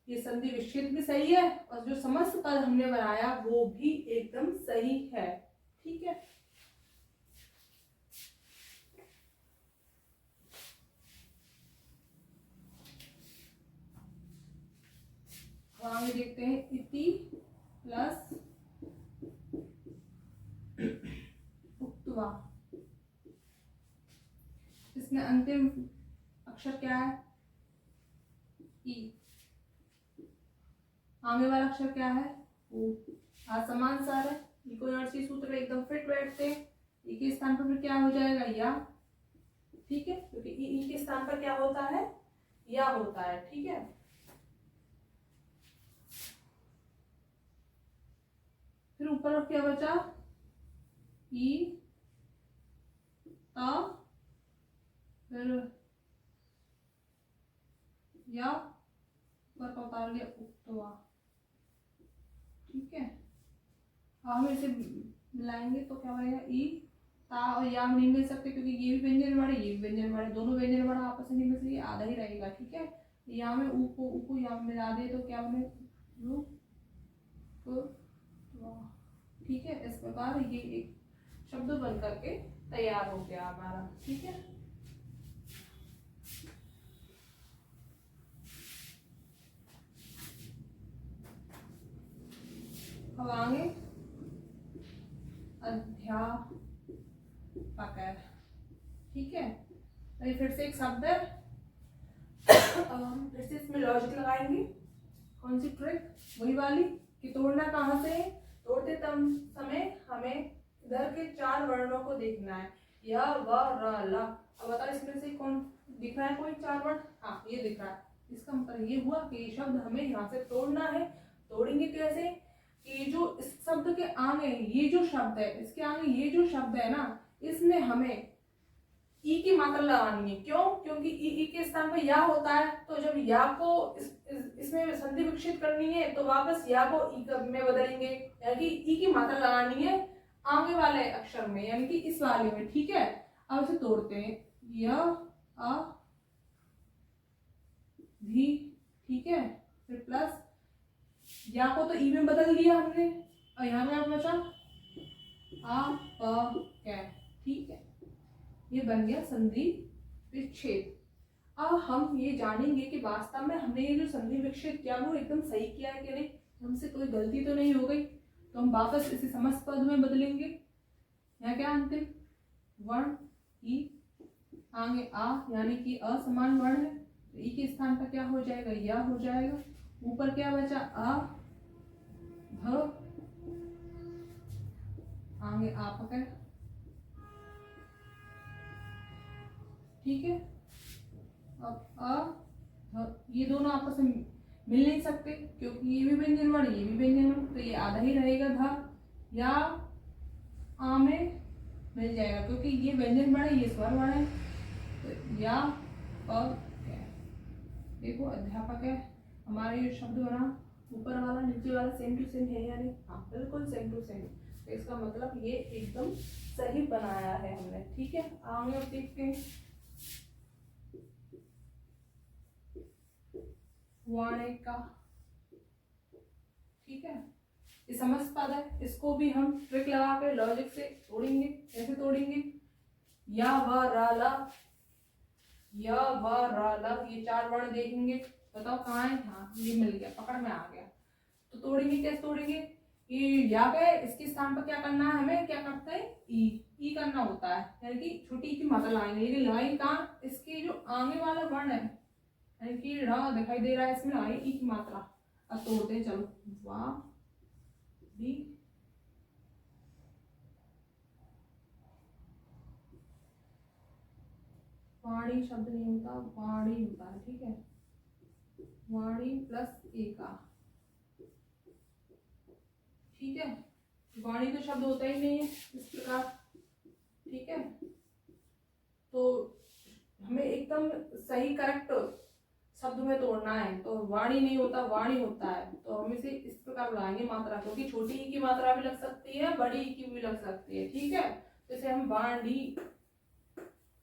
ये संधि विच्छेद भी सही है और जो समस्त पद हमने बनाया वो भी एकदम सही है, ठीक है। आगे देखते हैं, इति प्लस उक्त्वा। इसमें अंतिम अक्षर क्या है? ई। आगे वाला अक्षर क्या है? ऊ। असमान स्वर है, इक्विवेलेंसी सूत्र एकदम फिट बैठते हैं। ई के स्थान पर क्या हो जाएगा? या, ठीक है, क्योंकि ई के स्थान पर क्या होता है? या होता है, ठीक है। फिर ऊपर क्या बचा? ई, ता, फिर या, ऊपर का उतार लिया उक्त्वा, ठीक है। हम इसे मिलाएंगे तो क्या बनेगा? ई, ता और या नहीं मिल सकते क्योंकि ये भी व्यंजन वर्ण है, ये भी व्यंजन वर्ण है, दोनों व्यंजन वर्ण आपस में नहीं मिल सकते, आधा ही रहेगा, ठीक है। या में ऊ को या में मिला दे तो क्या बने? ठीक है। इस प्रकार ये एक शब्द बन करके तैयार हो गया हमारा, ठीक है। अब आगे अध्यापक। ठीक है, अभी फिर से एक शब्द है, अब हम फिर से इसमें लॉजिक लगाएंगे। कौन सी ट्रिक? वही वाली कि तोड़ना कहाँ से है। तोड़ते समय हमें इधर के 4 वर्णों को देखना है, य व र ल। अब बताओ इसमें से कौन दिख रहा है? कोई 4 वर्ण? हाँ, ये दिख रहा है। इसका मतलब ये हुआ कि ये शब्द हमें यहाँ से तोड़ना है। तोड़ेंगे कैसे? कि जो इस शब्द के आगे ये जो शब्द है, इसके आगे ये जो शब्द है ना, इसमें हमें ई की मात्रा लगानी है। क्यों? क्योंकि ई के स्थान पर या होता है, तो जब या को इसमें संधि विकसित करनी है तो वापस या को ई में बदलेंगे, यानी ई की मात्रा लगानी है आगे वाले अक्षर में, यानी कि इस वाले में। ठीक है, अब इसे तोड़ते हैं। य अ भी, ठीक है, फिर प्लस या को तो ई में बदल दिया हमने, और यहाँ में बचा आ प कै। ठीक है, ये बन गया संधि विच्छेद। अब हम ये जानेंगे कि वास्तव में हमने ये जो संधि विच्छेद किया वो एकदम सही किया है कि नहीं, हमसे कोई गलती तो नहीं हो गई। तो हम वापस इसे समस्त पद में बदलेंगे। यहाँ क्या अंतिम वर्ण ई, आगे आ, यानी कि असमान वर्ण है, तो ई के स्थान पर क्या हो जाएगा? या हो जाएगा। ऊपर क्या बचा? आ भ, आगे आप है। ठीक है, अब ये दोनों आपस में मिल नहीं सकते, क्योंकि ये भी व्यंजन वर्ण, ये भी व्यंजन वर्ण, तो ये आधा ही रहेगा धा, या आ में मिल जाएगा, क्योंकि ये व्यंजन वर्ण है, ये स्वर वर्ण है। तो या प कै। देखो अध्यापक है, हमारे ये शब्द बना ऊपर वाला नीचे वाला सेम टू सेम है या नहीं? हाँ, बिल्कुल सेम टू सेम। तो इसका मतलब ये एकदम सही बनाया है हमने। ठीक है, आगे अब देखते हैं वाणिका। ठीक है, ये समस्त पद है, इसको भी हम ट्रिक लगा कर लॉजिक से तोड़ेंगे। कैसे तोड़ेंगे? या व रा ला, या व रा ला, ये 4 वर्ण देखेंगे, बताओ कहाँ है? हाँ, ये मिल गया, पकड़ में आ गया। तो तोड़ेंगे, कैसे तोड़ेंगे? ये या गए, इसके स्थान पर क्या करना है हमें? क्या करते हैं? ई करना होता है, यानी कि छोटी ई की मात्रा लगाएंगे। लेकिन लगाएंगे कहाँ? इसके जो आगे वाला वर्ण है, यानी कि रा दिखाई दे रहा है, इसमें लगाएंगे ई की मात्रा। अब तोड़ते हैं, चलो। वाह भी, वाणी शब्द नहीं होता, वाणी होता है। ठीक है, वाणी प्लस एका। ठीक है, वाणी तो शब्द होता ही नहीं है इस प्रकार। ठीक है, तो हमें एकदम सही करेक्ट शब्द में तोड़ना है, तो वाणी नहीं होता, वाणी होता है। तो हम इसे इस प्रकार लगाएंगे मात्रा, क्योंकि छोटी ई की मात्रा भी लग सकती है, बड़ी ई की भी लग सकती है। ठीक है, तो इसे हम वाणी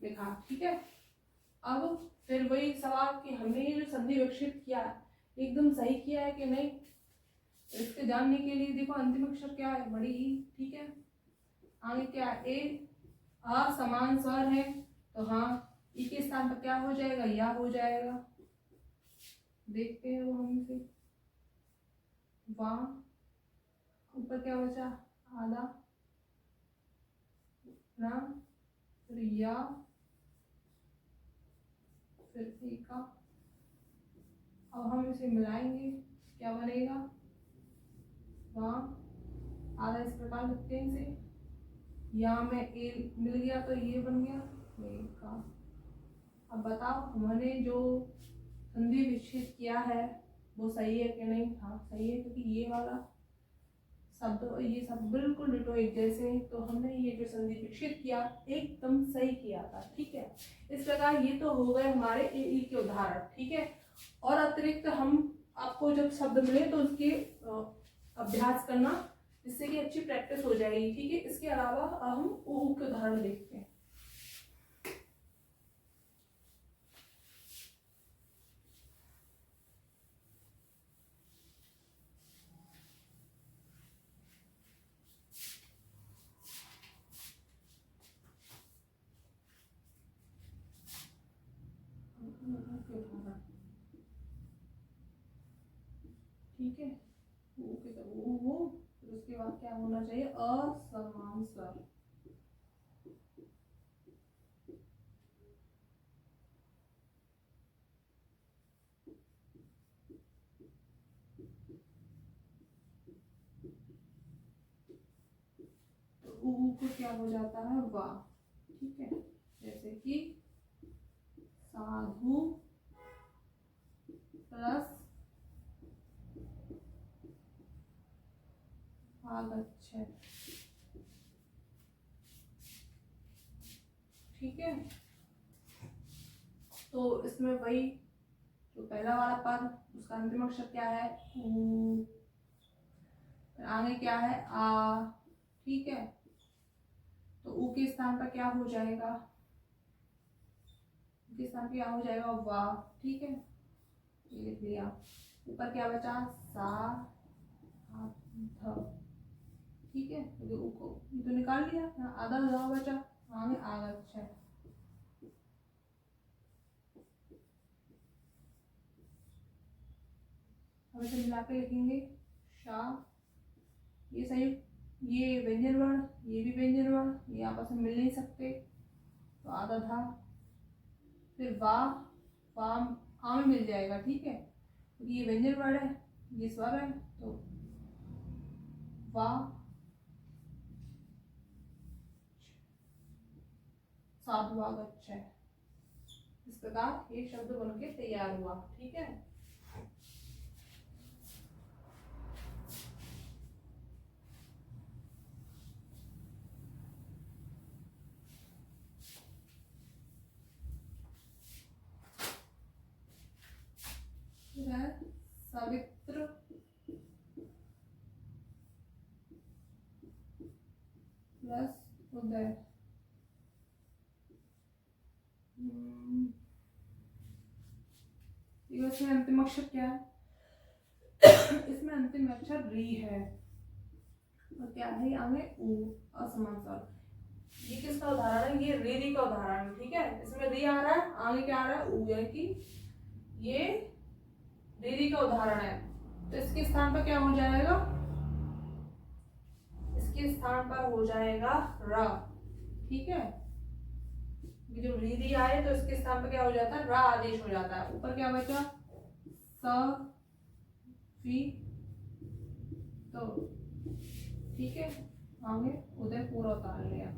लिखा। ठीक है, अब फिर वही सवाल कि हमने ये जो संधि विकसित किया एकदम सही किया है कि नहीं, इसके जानने के लिए देखो अंतिम अक्षर क्या है? बड़ी ई। ठीक है, आगे क्या? ए असमान स्वर है, तो हाँ, ई के स्थान पर क्या हो जाएगा? या हो जाएगा। देखते हैं वो हम इसे। वाह, ऊपर क्या बचा? आधा ना, फिर या, फिर एका। अब हम इसे मिलाएंगे, क्या बनेगा? वाह, आधा इस प्रकार लिखते हैं इसे। या में ए मिल गया तो ये बन गया एका। अब बताओ हमने जो संधि विच्छेद किया है वो सही है कि नहीं? हाँ, सही है, क्योंकि ये वाला शब्द, ये सब बिल्कुल डिटो एक जैसे हैं, तो हमने ये जो संधि विच्छेद किया एकदम सही किया था। ठीक है, इस प्रकार ये तो हो गए हमारे ए के उदाहरण। ठीक है, और अतिरिक्त हम आपको जब शब्द मिले तो उसके अभ्यास करना, जिससे कि अच्छी प्रैक्टिस हो जाएगी। ठीक है, इसके अलावा हम ऊ के उदाहरण देखते हैं। ठीक है, वो फिर उसके बाद क्या होना चाहिए? असमान स्वर। ऊपर क्या हो जाता है वा, ठीक है। जैसे कि साधु प्लस आगच्छ, ठीक है। तो इसमें वही जो पहला वाला पद उसका अंतिम अक्षर क्या है ऊ, आगे क्या है आ, ठीक है। तो ऊ के स्थान पर क्या हो जाएगा, के स्थान पर क्या हो जाएगा वाह, ठीक है। ये लिख लिया। ऊपर क्या बचा सा ध, ठीक है। तो ऊ को ये तो निकाल लिया, यहाँ आधा ध बचा, आगे आगच्छ है। अब इसे मिला के लिखेंगे शा, ये संयुक्त, ये व्यंजन वर्ण, ये भी व्यंजन वर्ण, ये आपस में मिल नहीं सकते, तो आधा था। फिर वाम आ में मिल जाएगा, ठीक है। ये व्यंजन वर्ण है, ये स्वर है, तो वा साधुवागच्छ है। इस प्रकार ये शब्द बनके तैयार हुआ, ठीक है। सवित्र प्लस उदय, इसमें अंतिम अक्षर क्या है इसमें अंतिम अक्षर री है, और क्या है आगे ऊ, असमान स्वर। ये किसका उदाहरण है, ये री का उदाहरण है, ठीक है। इसमें री आ रहा है, आगे क्या आ रहा है ऊ, यानी कि ये री का उदाहरण है। तो इसके स्थान पर क्या हो जाएगा, इसके स्थान पर हो जाएगा र, ठीक है। जब री आए तो इसके स्थान पर क्या हो जाता है रा आदेश हो जाता है। ऊपर क्या बचा स फी, तो ठीक है, आगे उदय पूरा उतार लिया।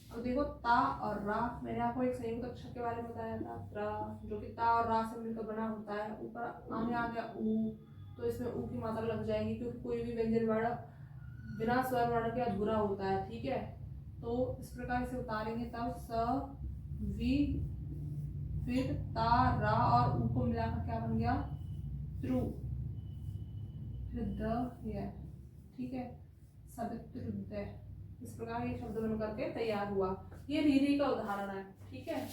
अब देखो ता और रा, मैंने आपको एक संयुक्त अक्षर के बारे में बताया था रा, जो कि ता और रा से मिलकर बना होता है। ऊपर आगे आ गया ऊ, तो इसमें ऊ की मात्रा लग जाएगी, क्योंकि कोई भी व्यंजन वर्ण बिना स्वर वर्ण के अधूरा होता है, ठीक है। तो इस प्रकार से उतारेंगे तब स वी, फिर ता रा और ऊ को मिलाकर क्या बन गया त्रु, फिर द है, ठीक है, सवित्र। इस प्रकार ये शब्द बन करके तैयार हुआ। ये रीरी का उदाहरण है, ठीक है।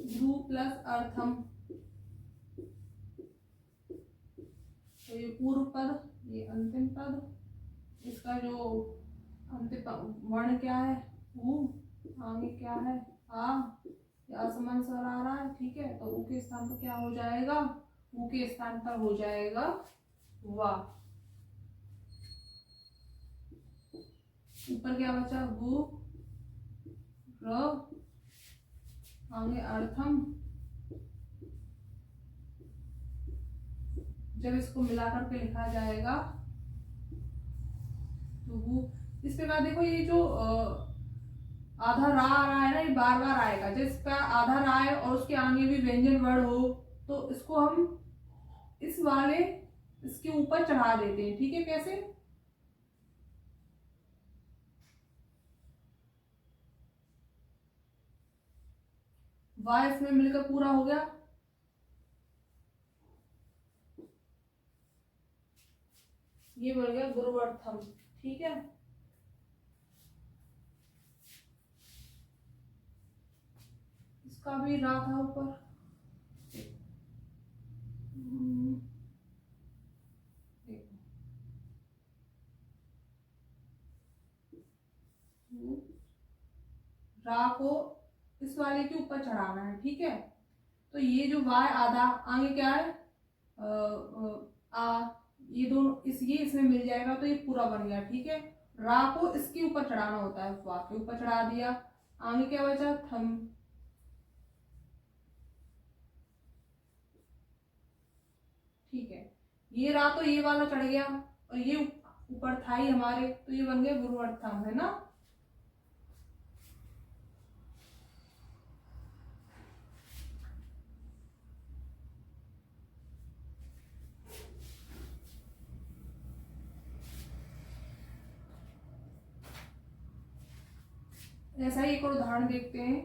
ध्रु प्लस अर्थम, तो ये पूर्व पद, ये अंतिम पद, इसका जो अंतिम वर्ण क्या है ऊ, आगे क्या है आ, असमान स्वर आ रहा है, ठीक है। तो ऊ के स्थान पर क्या हो जाएगा, ऊ के स्थान पर हो जाएगा वा। ऊपर क्या बचा गु र, आगे अर्थम, जब इसको मिलाकर के लिखा जाएगा तो वो इस प्रकार देखो, ये जो आधा रा आ रहा है ना, ये बार बार आएगा। जिसका आधा रा है और उसके आगे भी व्यंजन वर्ण हो, तो इसको हम इस वाले इसके ऊपर चढ़ा देते हैं, ठीक है। कैसे, वाह इसमें मिलकर पूरा हो गया, ये बन गया गुरुवर्थम, ठीक है। इसका भी रा था ऊपर, रा को इस वाले के ऊपर चढ़ाना है, ठीक है। तो ये जो वाय आधा, आगे क्या है आ, ये दोनों ये इसमें मिल जाएगा तो ये पूरा बन गया। ठीक है, रा को इसके ऊपर चढ़ाना होता है, वा के ऊपर चढ़ा दिया। आगे क्या बचा, थम। ठीक है, ये रा तो ये वाला चढ़ गया और ये ऊपर था ही हमारे, तो ये बन गया गुरुअर्थम, है ना। ऐसा ही एक और उदाहरण देखते हैं।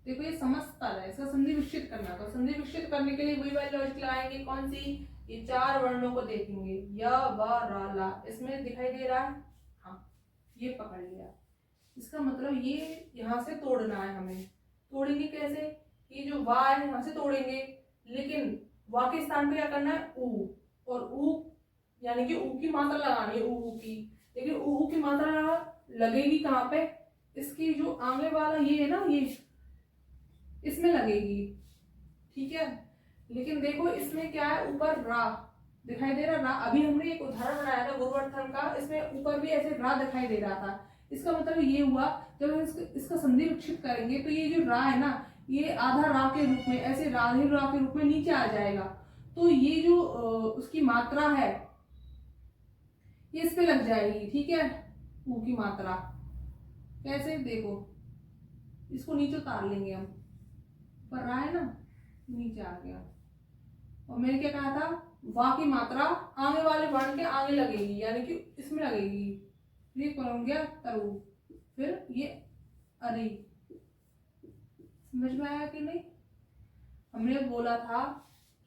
देखो ये समस्तल है, इसका संधि विच्छेद करना, तो संधि विच्छेद करने के लिए वही वाली लॉजिक लगाएंगे। कौन सी, ये 4 वर्णों को देखेंगे, य व र ला, इसमें दिखाई दे रहा है, हाँ ये पकड़ लिया। इसका मतलब ये यहाँ से तोड़ना है हमें। तोड़ेंगे कैसे, ये जो वा है यहाँ से तोड़ेंगे, लेकिन वा के स्थान पे क्या करना है, ऊ, और ऊ यानी कि ऊ की मात्रा लगानी है, ऊ की। लेकिन ऊ की मात्रा लगेगी कहाँ पे, इसकी जो आगे वाला ये है ना, ये इसमें लगेगी। ठीक है, लेकिन देखो इसमें क्या है, ऊपर रा दिखाई दे रहा, रा अभी हमने एक उदाहरण बनाया था गुरुअर्थम का, इसमें ऊपर भी ऐसे रा दिखाई दे रहा था। इसका मतलब ये हुआ, जब हम इसका संधि विच्छेद करेंगे तो ये जो रा है ना, ये आधा रा के रूप में, ऐसे राधे रा के रूप में नीचे आ जाएगा। तो ये जो उसकी मात्रा है ये इस पे लग जाएगी। ठीक है, ऊ की मात्रा कैसे, देखो इसको नीचे उतार लेंगे हम, पर रहा है ना, नीचे आ गया। और मैंने क्या कहा था, वा की मात्रा आगे वाले वर्ण के आगे लगेगी, यानी कि इसमें लगेगी। ये कौन गया, तरु, फिर ये अरे। समझ में आया कि नहीं। हमने बोला था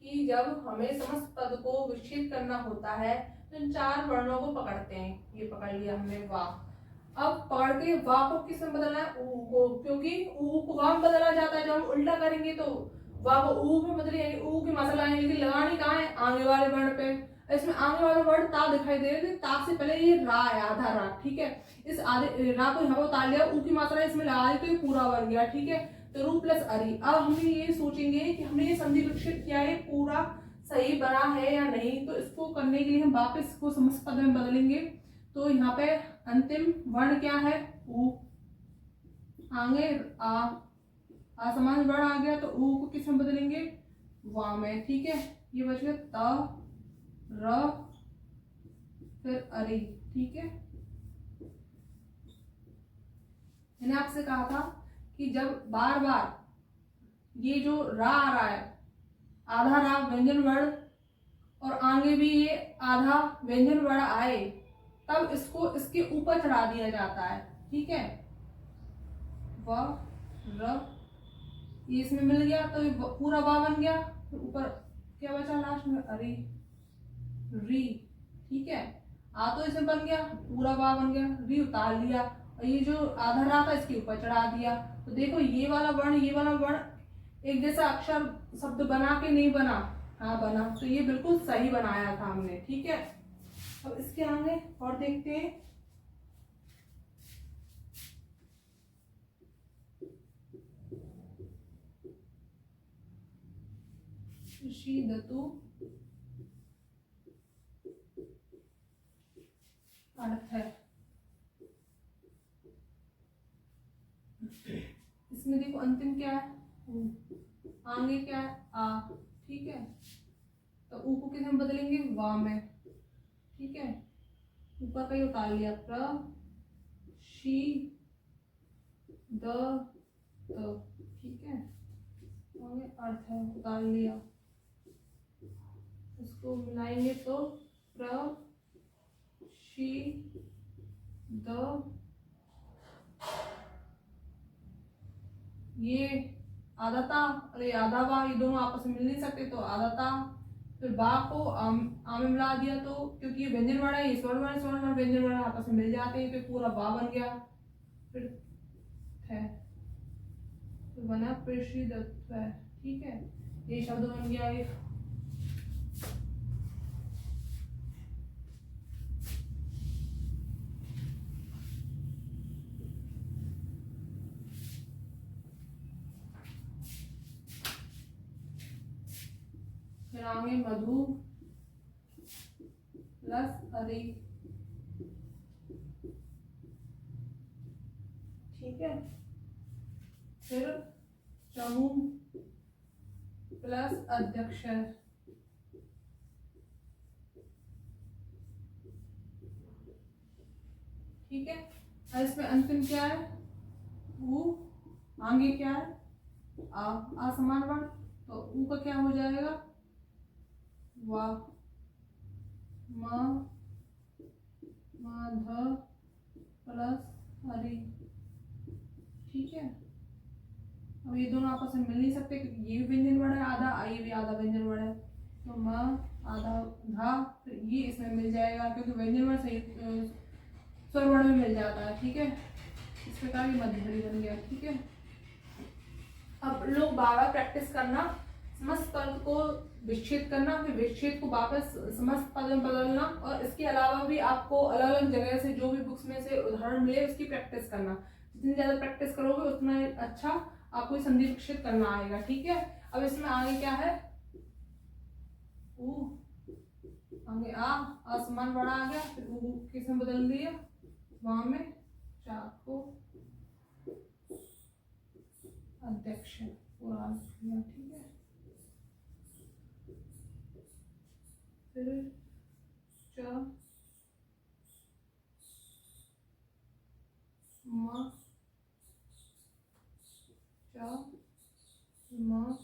कि जब हमें समस्त पद को विच्छेद करना होता है तो इन 4 वर्णों को पकड़ते हैं। ये पकड़ लिया हमने वा। अब पकड़ के वा को किस में बदलना है, ऊ को, क्योंकि ऊ को वा में बदला जाता है। जब हम उल्टा करेंगे तो वा को ऊ में बदले, यानी ऊ की मात्रा लाएंगे, लेकिन लगानी कहाँ है, आगे वाले वर्ण पे। इसमें आगे वाला वर्ण ता दिखाई दे रहे, ता से पहले ये रा है, आधा रा। ठीक है, इस आधे रा को यहाँ पर उतार लिया, ऊ की मात्रा इसमें लगा दी तो ये पूरा बन गया। ठीक है, तो रू प्लस अरि। अब हम ये सोचेंगे कि हमने ये संधि विच्छेद किया है, पूरा सही बना है या नहीं। तो इसको करने के लिए हम वापस इसको समस्त पद में बदलेंगे। तो यहाँ पे अंतिम वर्ण क्या है, ऊ, आगे आ, असमान वर्ण आ गया, तो ऊ को किस में बदलेंगे, वा में। ठीक है, ये बच गया त, र, फिर अरे। ठीक है, मैंने आपसे कहा था कि जब बार बार ये जो रा आ रहा है, आधा रा व्यंजन वर्ण, और आगे भी ये आधा व्यंजन वर्ण आए, तब इसको इसके ऊपर चढ़ा दिया जाता है। ठीक है, व र, ये इसमें मिल गया तो ये पूरा वा बन गया। तो ऊपर क्या बचा लास्ट में, अरे, री। ठीक है, आ तो इसमें बन गया, पूरा वा बन गया, री उतार लिया, और ये जो आधा रा था इसके ऊपर चढ़ा दिया। तो देखो ये वाला वर्ण, ये वाला वर्ण एक जैसा अक्षर शब्द बना के नहीं बना, हाँ बना, तो ये बिल्कुल सही बनाया था हमने। ठीक है, अब इसके आगे और देखते हैं। दतु अर्थ है, इसमें देखो अंतिम क्या है, आगे क्या है, आ। ठीक है, तो ऊ को किस में बदलेंगे, वा में। ठीक है, ऊपर का ही उतार लिया, प्र, शी, द, त। ठीक है, आगे अर्थ है, उतार लिया, इसको मिलाएंगे तो प्र, शी, द, ये आधा ता, अरे आधा वा, ये दोनों आपस में मिल नहीं सकते, तो आधा ता, फिर बा को आम में मिला दिया, तो क्योंकि ये व्यंजन वर्ण है, ये स्वर्ण वर्ण, स्वर्ण वर्ण व्यंजन वर्ण आपस में मिल जाते हैं, तो पूरा बा बन गया। फिर है, तो बना प्रसिद्धत्व है। ठीक है, ये शब्द बन गया ये। फिर आगे मधु प्लस अरि, ठीक है। फिर चमू प्लस अध्यक्षर, ठीक है। और इसमें अंतिम क्या है, ऊ, आगे क्या है आ समान वर्ण, तो ऊ का क्या हो जाएगा, वा, म ध प्लस अरि, ठीक है। अब ये दोनों आपस में मिल नहीं सकते क्योंकि ये भी व्यंजन वर्ण है आधा, ये भी आधा व्यंजन वर्ण है, तो म आधा धा, फिर ये इसमें मिल जाएगा क्योंकि व्यंजन वर्ण सही स्वर वर्ण में मिल जाता है, ठीक है। इस प्रकार ये मध्यमरी बन गया, ठीक है। अब लोग बार बार प्रैक्टिस करना, समस्त पद को विच्छेद करना, फिर विच्छेद को वापस समस्त पद में बदलना, और इसके अलावा भी आपको अलग अलग जगह से जो भी बुक्स में से उदाहरण मिले उसकी प्रैक्टिस करना। जितनी ज्यादा प्रैक्टिस करोगे उतना अच्छा आपको संधि विच्छेद करना आएगा, ठीक है। अब इसमें आगे क्या है, ऊ, आगे आ समान बड़ा आ गया, फिर ऊ किसमें बदल दिया, वहां में चा को अध्यक्ष पूरा किया, ठीक है। फिर च म च म,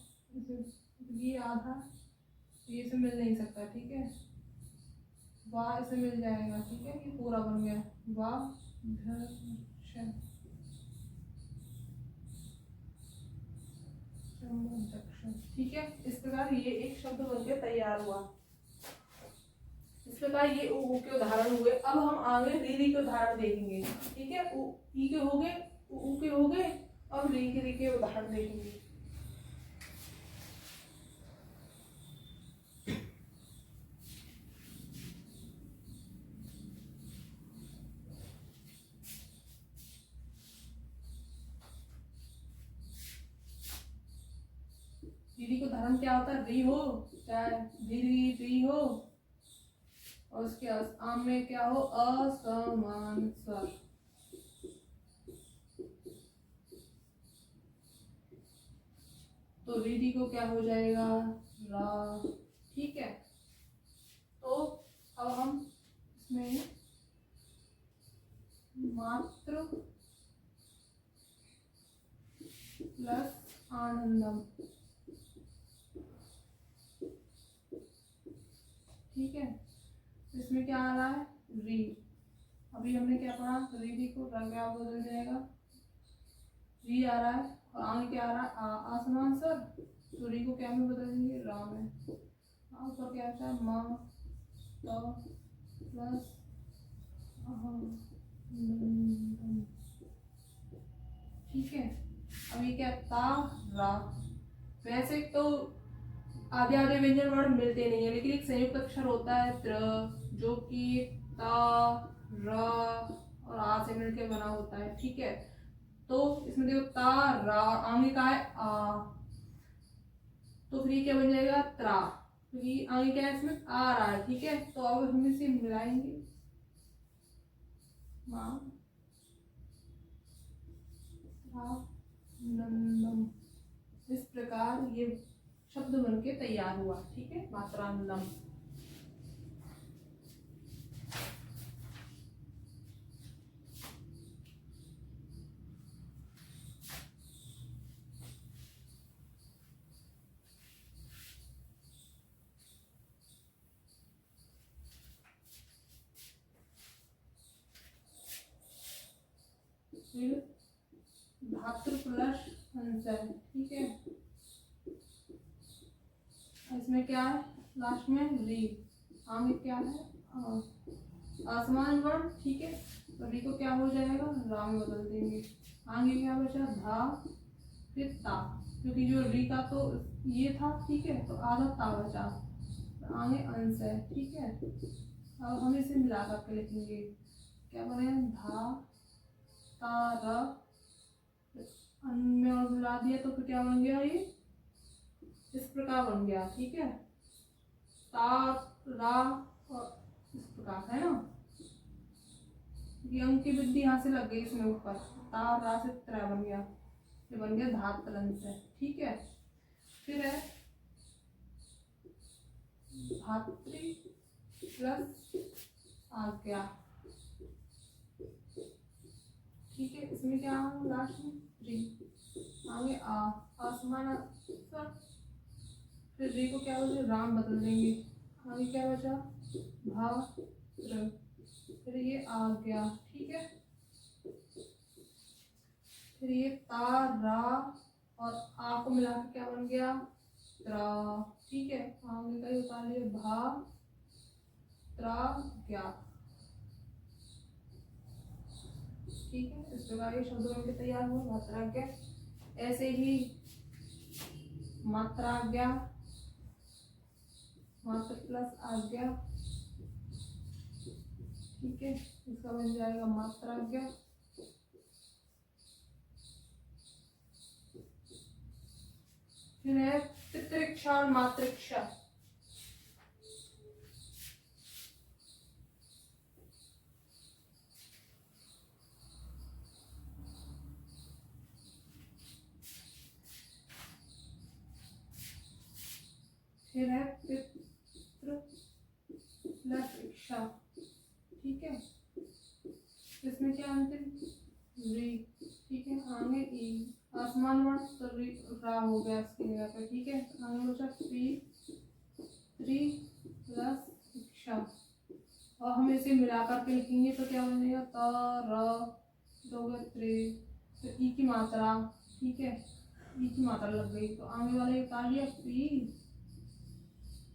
ये आधा, ये से मिल नहीं सकता, ठीक है। वाह इसे मिल जाएगा, ठीक है, ये पूरा बन गया, वाह ठीक है। इस प्रकार ये एक शब्द बनकर तैयार हुआ। इस प्रकार ये उ के उदाहरण हुए। अब हम आगे री के उदाहरण देखेंगे, ठीक है। उ ई के हो गए, उ के हो गए, अब री के उदाहरण देखेंगे। री का उदाहरण क्या होता है, री हो चाहे री री हो, और उसके आम में क्या हो, असमान स्वर, तो री को क्या हो जाएगा, रा, ठीक है। तो अब हम इसमें मात्र प्लस आनंदम, ठीक है। इसमें क्या आ रहा है, री, अभी हमने क्या पढ़ा, री को क्या बदल जाएगा, री आ रहा है, और आगे क्या आ रहा है, आसमान सर, तो री को क्या में बदलेंगे, रा में, ऊपर क्या बचा, म तो प्लस ठीक है। अब ये क्या, ता रा, वैसे तो आधे आधे व्यंजन वर्ण मिलते नहीं है, लेकिन एक संयुक्त अक्षर होता है त्र, जो कि ता र और आ से मिलकर बना होता है, ठीक है। तो इसमें देखो ता रा, आगे का है आ, तो फिर क्या बन जाएगा, त्रा, क्योंकि आगे क्या है, इसमें आ रहा है, ठीक है। तो अब हम इसे मिलाएंगे, नंदम, इस प्रकार ये शब्द बनके तैयार हुआ, ठीक है, मात्रानंदम। धातु प्लस अंशय, ठीक है। इसमें क्या है, लास्ट में री, आगे क्या है, आसमान वर्ण, ठीक है। तो री को क्या हो जाएगा, रा में बदल देंगे, आगे क्या बचा, धा, फिर ता, क्योंकि जो री का तो ये था, ठीक है, तो आधा ता बचा, आगे अंश है, ठीक है। अब हम इसे मिला करके लिखेंगे, क्या बने, धा ता र, में और मिला दिया तो फिर क्या बन गया, ये इस प्रकार बन गया, ठीक है। ता रा और इस प्रकार है ना, ये अंक की वृद्धि यहाँ से लग गई इसमें ऊपर, ता रा से त्रा बन गया, ये बन गया धात तलंत है। ठीक है, फिर है धात्री प्लस आज्ञा। ठीक है, इसमें क्या लास्ट में री, आगे आसमान, फिर री को क्या बोलते राम बदल देंगे, आगे क्या बचा भा, फिर ये आ गया। ठीक है, फिर ये ता रा और आ को मिला के क्या बन गया त्रा। ठीक है, आगे का ही उतार लिया भा त्रा क्या। ठीक है, इस प्रकार ये शब्द बन के तैयार हुआ मात्राज्ञा। ऐसे ही मात्राज्ञा, मात्र प्लस आज्ञा। ठीक है, इसका बन जाएगा मात्राज्ञा। फिर है पितृक्षा और मातृक्षा। फिर है पितृ प्लस इक्षा। ठीक है, इसमें क्या अंतिम री। ठीक है, आगे ई, आसमान वर्ण तो री रा हो गया इसकी जगह पे। ठीक है, आगे बचा पी त्री प्लस इक्षा, और हम इसे मिलाकर के लिखेंगे तो क्या बनेगा त र दो त्रे, तो ई की मात्रा। ठीक है, ई की मात्रा लग गई तो आगे वाले उतार लिया पी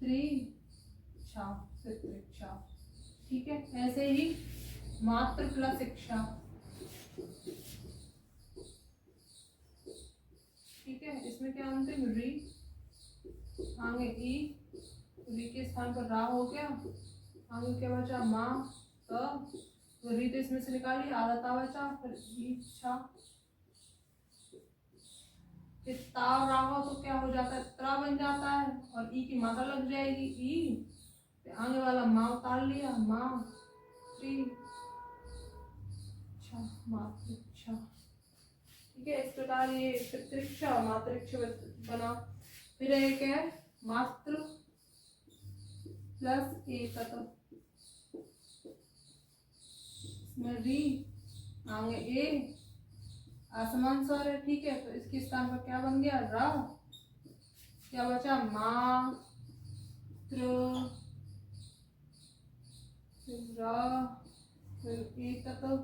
त्री छा पितृक्षा। ठीक है, ऐसे ही मात्र प्लस इक्षा। ठीक है, इसमें क्या अंतिम री, आगे ई, री के स्थान पर रा हो गया, आगे क्या बचा माँ तो री तो इसमें से निकाली, आधा ता बचा, फिर इच्छा, फिर ता रा हो तो क्या हो जाता है त्रा बन जाता है, और ई की मात्रा लग जाएगी ई, फिर आगे वाला माँ उतार लिया माँ त्री इच्छा मातृक्षा। ठीक है, इस प्रकार ये पितृक्षा और मातृक्षा बना। फिर एक है मातृ प्लस एकत्व, इसमें री, आगे ए, आसमान स्वर है। ठीक है, तो इसके स्थान पर क्या बन गया रा, क्या बचा मात्र रा फिर एकत्व।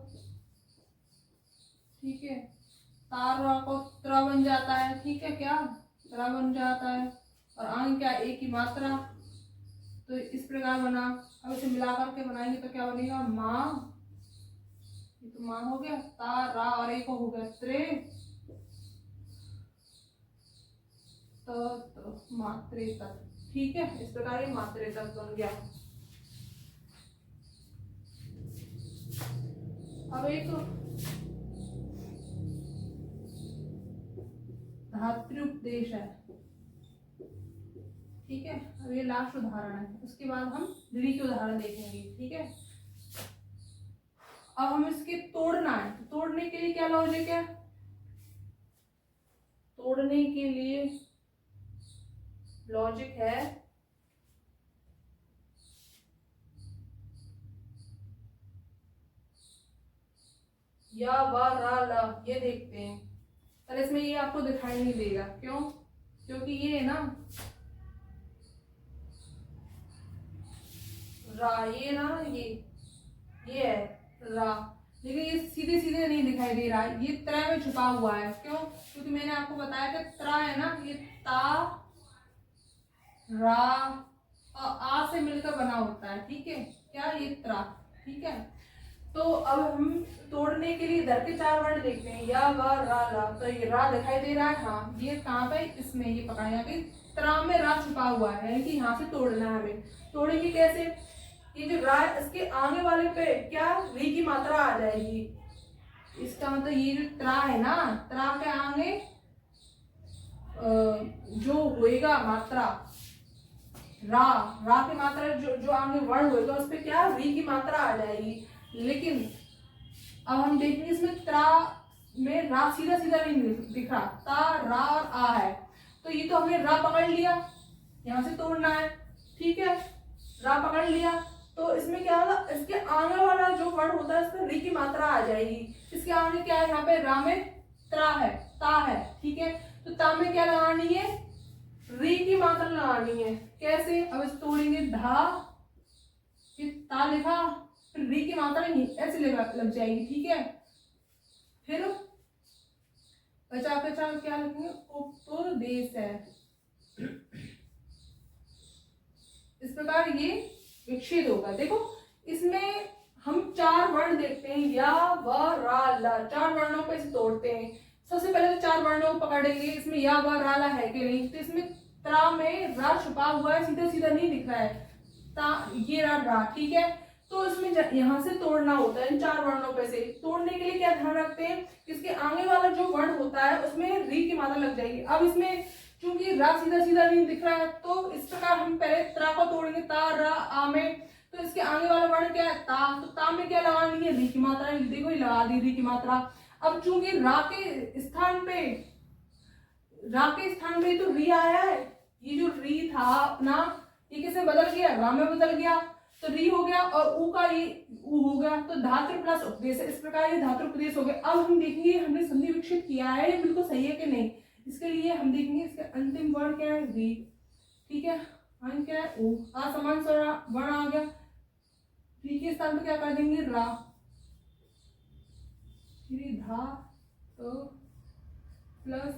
ठीक है, तार रा को त्रा बन जाता है। ठीक है, क्या त्रा बन जाता है, और आगे क्या एक की मात्रा, तो इस प्रकार बना। अब इसे मिलाकर के बनाएंगे तो क्या बनेगा माँ, ये तो माँ हो गया, ता रा और एक हो गया त्रे, तो मात्रे तक। ठीक है, इस प्रकार ये मात्रे तक बन गया। अब एक धातृ उपदेश है। ठीक है, अब ये लास्ट उदाहरण है, उसके बाद हम द्वि के उदाहरण देखेंगे। ठीक है, अब हम इसके तोड़ना है, तो तोड़ने के लिए क्या लॉजिक है, तोड़ने के लिए लॉजिक है या वा रा ला, ये देखते हैं। पर इसमें ये आपको दिखाई नहीं देगा, क्यों, क्योंकि ये है ना रा, ये ना ये है रा, लेकिन ये सीधे सीधे नहीं दिखाई दे रहा है, ये त्रा में छुपा हुआ है। क्यों, क्योंकि मैंने आपको बताया कि त्रा है ना, ये ता रा और आ से मिलकर बना होता है। ठीक है, क्या ये त्रा। ठीक है, तो अब हम तोड़ने के लिए इधर के चार वर्ड देखते हैं, या वा रा ला। तो ये रा दिखाई दे रहा है, हाँ, ये कहाँ पे, इसमें, ये पकड़ना कि त्रा में रा छुपा हुआ है, यानी कि यहाँ से तोड़ना है हमें। तोड़ेंगे कैसे, ये जो रा इसके आगे वाले पे क्या री की मात्रा आ जाएगी, इसका मतलब ये जो त्रा है ना, त्रा के आगे जो होएगा मात्रा, रा, रा की मात्रा जो आगे वर्ण होगा उस पर क्या री की मात्रा आ जाएगी। लेकिन अब हम देखेंगे इसमें त्रा में रा सीधा सीधा नहीं दिख रहा, ता रा और आ है, तो ये तो हमने रा पकड़ लिया, यहाँ से तोड़ना है, ठीक है, रा पकड़ लिया, तो इसमें क्या होगा, इसके आगे वाला जो वर्ण होता है इसमें री की मात्रा आ जाएगी। इसके आगे क्या है, यहाँ पे रा में त्रा है, ता है, ठीक है, तो ता में क्या लगानी है, री की मात्रा लगानी है। कैसे, अब इस तोड़ेंगे, धा ता लिखा, फिर री की मात्रा नहीं ऐसे लग जाएगी, ठीक है। फिर बचा क्या लिखेंगे, उपदेश है। इस प्रकार ये विच्छेद होगा। देखो इसमें हम 4 वर्ण देखते हैं, या व रा ला, 4 वर्णों पे इसे तोड़ते हैं। सबसे पहले तो 4 वर्णों को पकड़ेंगे, इसमें या व रा ला है कि नहीं, तो इसमें त्रा में रा छुपा हुआ है, सीधा सीधा नहीं दिख रहा है, ता ये रा, ठीक है, तो इसमें यहाँ से तोड़ना होता है, इन 4 वर्णों पे से। तोड़ने के लिए क्या ध्यान रखते हैं, इसके आगे वाला जो वर्ण होता है उसमें री की मात्रा लग जाएगी। अब इसमें चूंकि रा सीधा सीधा नहीं दिख रहा है, तो इस प्रकार हम पहले त्रा को तोड़ेंगे, ता रा आ में, तो इसके आगे वाला वर्ण क्या है, ता, तो ता में क्या लगानी है, री की मात्रा, देखो लगा दी री की मात्रा। अब चूंकि रा के स्थान पे तो री आया है, ये जो री था अपना, ये किसे बदल गया, रा में बदल गया, तो री हो गया, और ऊ का ये ऊ हो गया, तो धातु प्लस उपदेश है, इस प्रकार ये धातु उपदेश हो गया। अब हम देखेंगे हमने संधि विकसित किया है, ये बिल्कुल सही है कि नहीं, इसके लिए हम देखेंगे इसके अंतिम वर्ण क्या है, री, ठीक है, अंत क्या है, ऊ, असमान स्वर वर्ण आ गया, री के स्थान पर क्या कर देंगे, रा, धा तो प्लस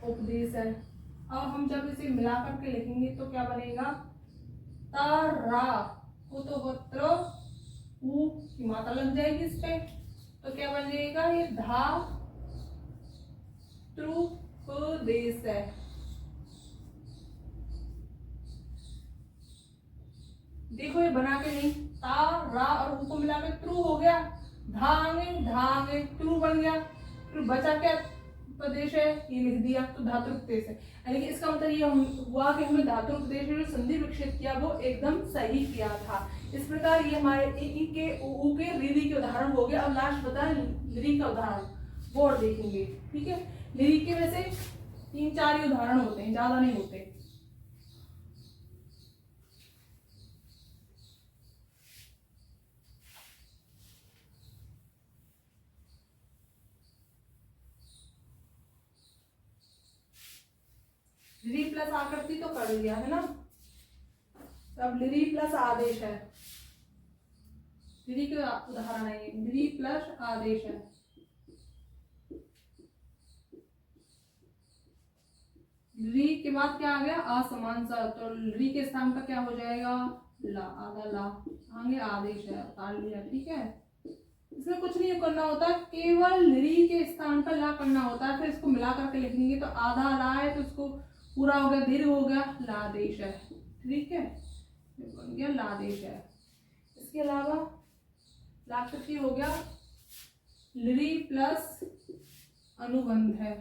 उपदेश है। अब हम जब इसे मिला करके लिखेंगे तो क्या बनेगा, तारा को तो वत्र ऊ की मात्रा लग जाएगी इस पे, तो क्या बन जाएगा, ये धा त्रुपदेश है। देखो ये बना के नहीं, ता रा और ऊ को मिला के त्रू हो गया, धांगे त्रू बन गया, फिर बचा क्या प्रदेश है, ये लिख दिया, तो धातु उपदेश है। यानी कि इसका मतलब ये हुआ कि हमने धातु उपदेश में जो संधि विकसित किया वो एकदम सही किया था। इस प्रकार ये हमारे ई के ऊ के री के उदाहरण हो गए। अब लास्ट बता लिरी का उदाहरण वो और देखेंगे, ठीक है। लिरी के वैसे 3-4 ही उदाहरण होते हैं, ज्यादा नहीं होते। लिरी प्लस आकृति तो कर लिया है ना, अब लिरी प्लस आदेश है, लिरी के उदाहरण है ये, लिरी प्लस आदेश है। लिरी के बाद क्या आ गया, असमान सा, तो लिरी के स्थान पर क्या हो जाएगा, ला, आधा ला, आगे आदेश है, उतार लिया, ठीक है। इसमें कुछ नहीं करना होता, केवल लिरी के स्थान पर ला करना होता है, फिर इसको मिला करके लिखेंगे, तो आधा ला है तो इसको पूरा हो गया, दीर्घ हो गया, लादेश है, ठीक है, बन गया लादेश है। इसके अलावा लाकृति हो गया लिरी प्लस अनुबंध है,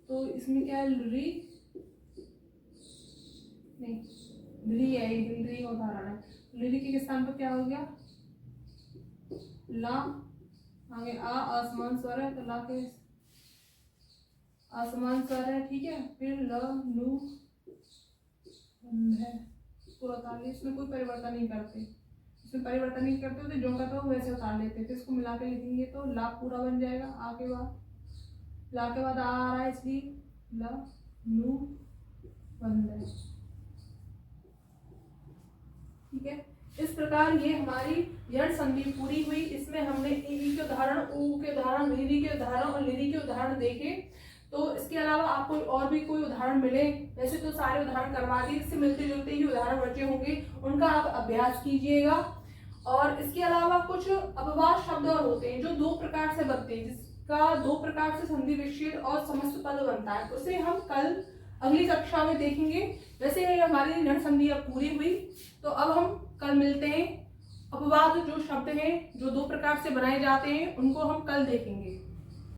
तो इसमें क्या है, लिरी नहीं, लिरी है, लिरी का उदाहरण है। लिरी के स्थान पर क्या हो गया, ला, आगे आ आसमान स्वर है, तो ला के आसमान स्वर है, ठीक है, फिर ल नु है, पूरा उतार लिया, इसमें कोई परिवर्तन नहीं करते, इसमें परिवर्तन नहीं करते तो जो कहता हो वैसे उतार लेते, फिर इसको मिला के लिखेंगे तो ला पूरा बन जाएगा, आ के बाद ला के बाद आ रहा है, इसलिए ल नु बंद है, ठीक है। इस प्रकार ये हमारी यण संधि पूरी हुई। इसमें हमने ई के उदाहरण, ऊ के उदाहरण, रीरी के उदाहरण और लिरी के उदाहरण देखे। तो इसके अलावा आपको और भी कोई उदाहरण मिले, वैसे तो सारे उदाहरण करवा दिए, इससे मिलते जुलते ही उदाहरण बचे होंगे, उनका आप अभ्यास कीजिएगा। और इसके अलावा कुछ अपवाद शब्द और होते हैं जो 2 प्रकार से बनते हैं, जिसका 2 प्रकार से संधि विच्छेद और समस्त पद बनता है, उसे हम कल अगली कक्षा में देखेंगे। वैसे हमारी ऋण संधि अब पूरी हुई, तो अब हम कल मिलते हैं। अपवाद जो शब्द हैं जो 2 प्रकार से बनाए जाते हैं उनको हम कल देखेंगे।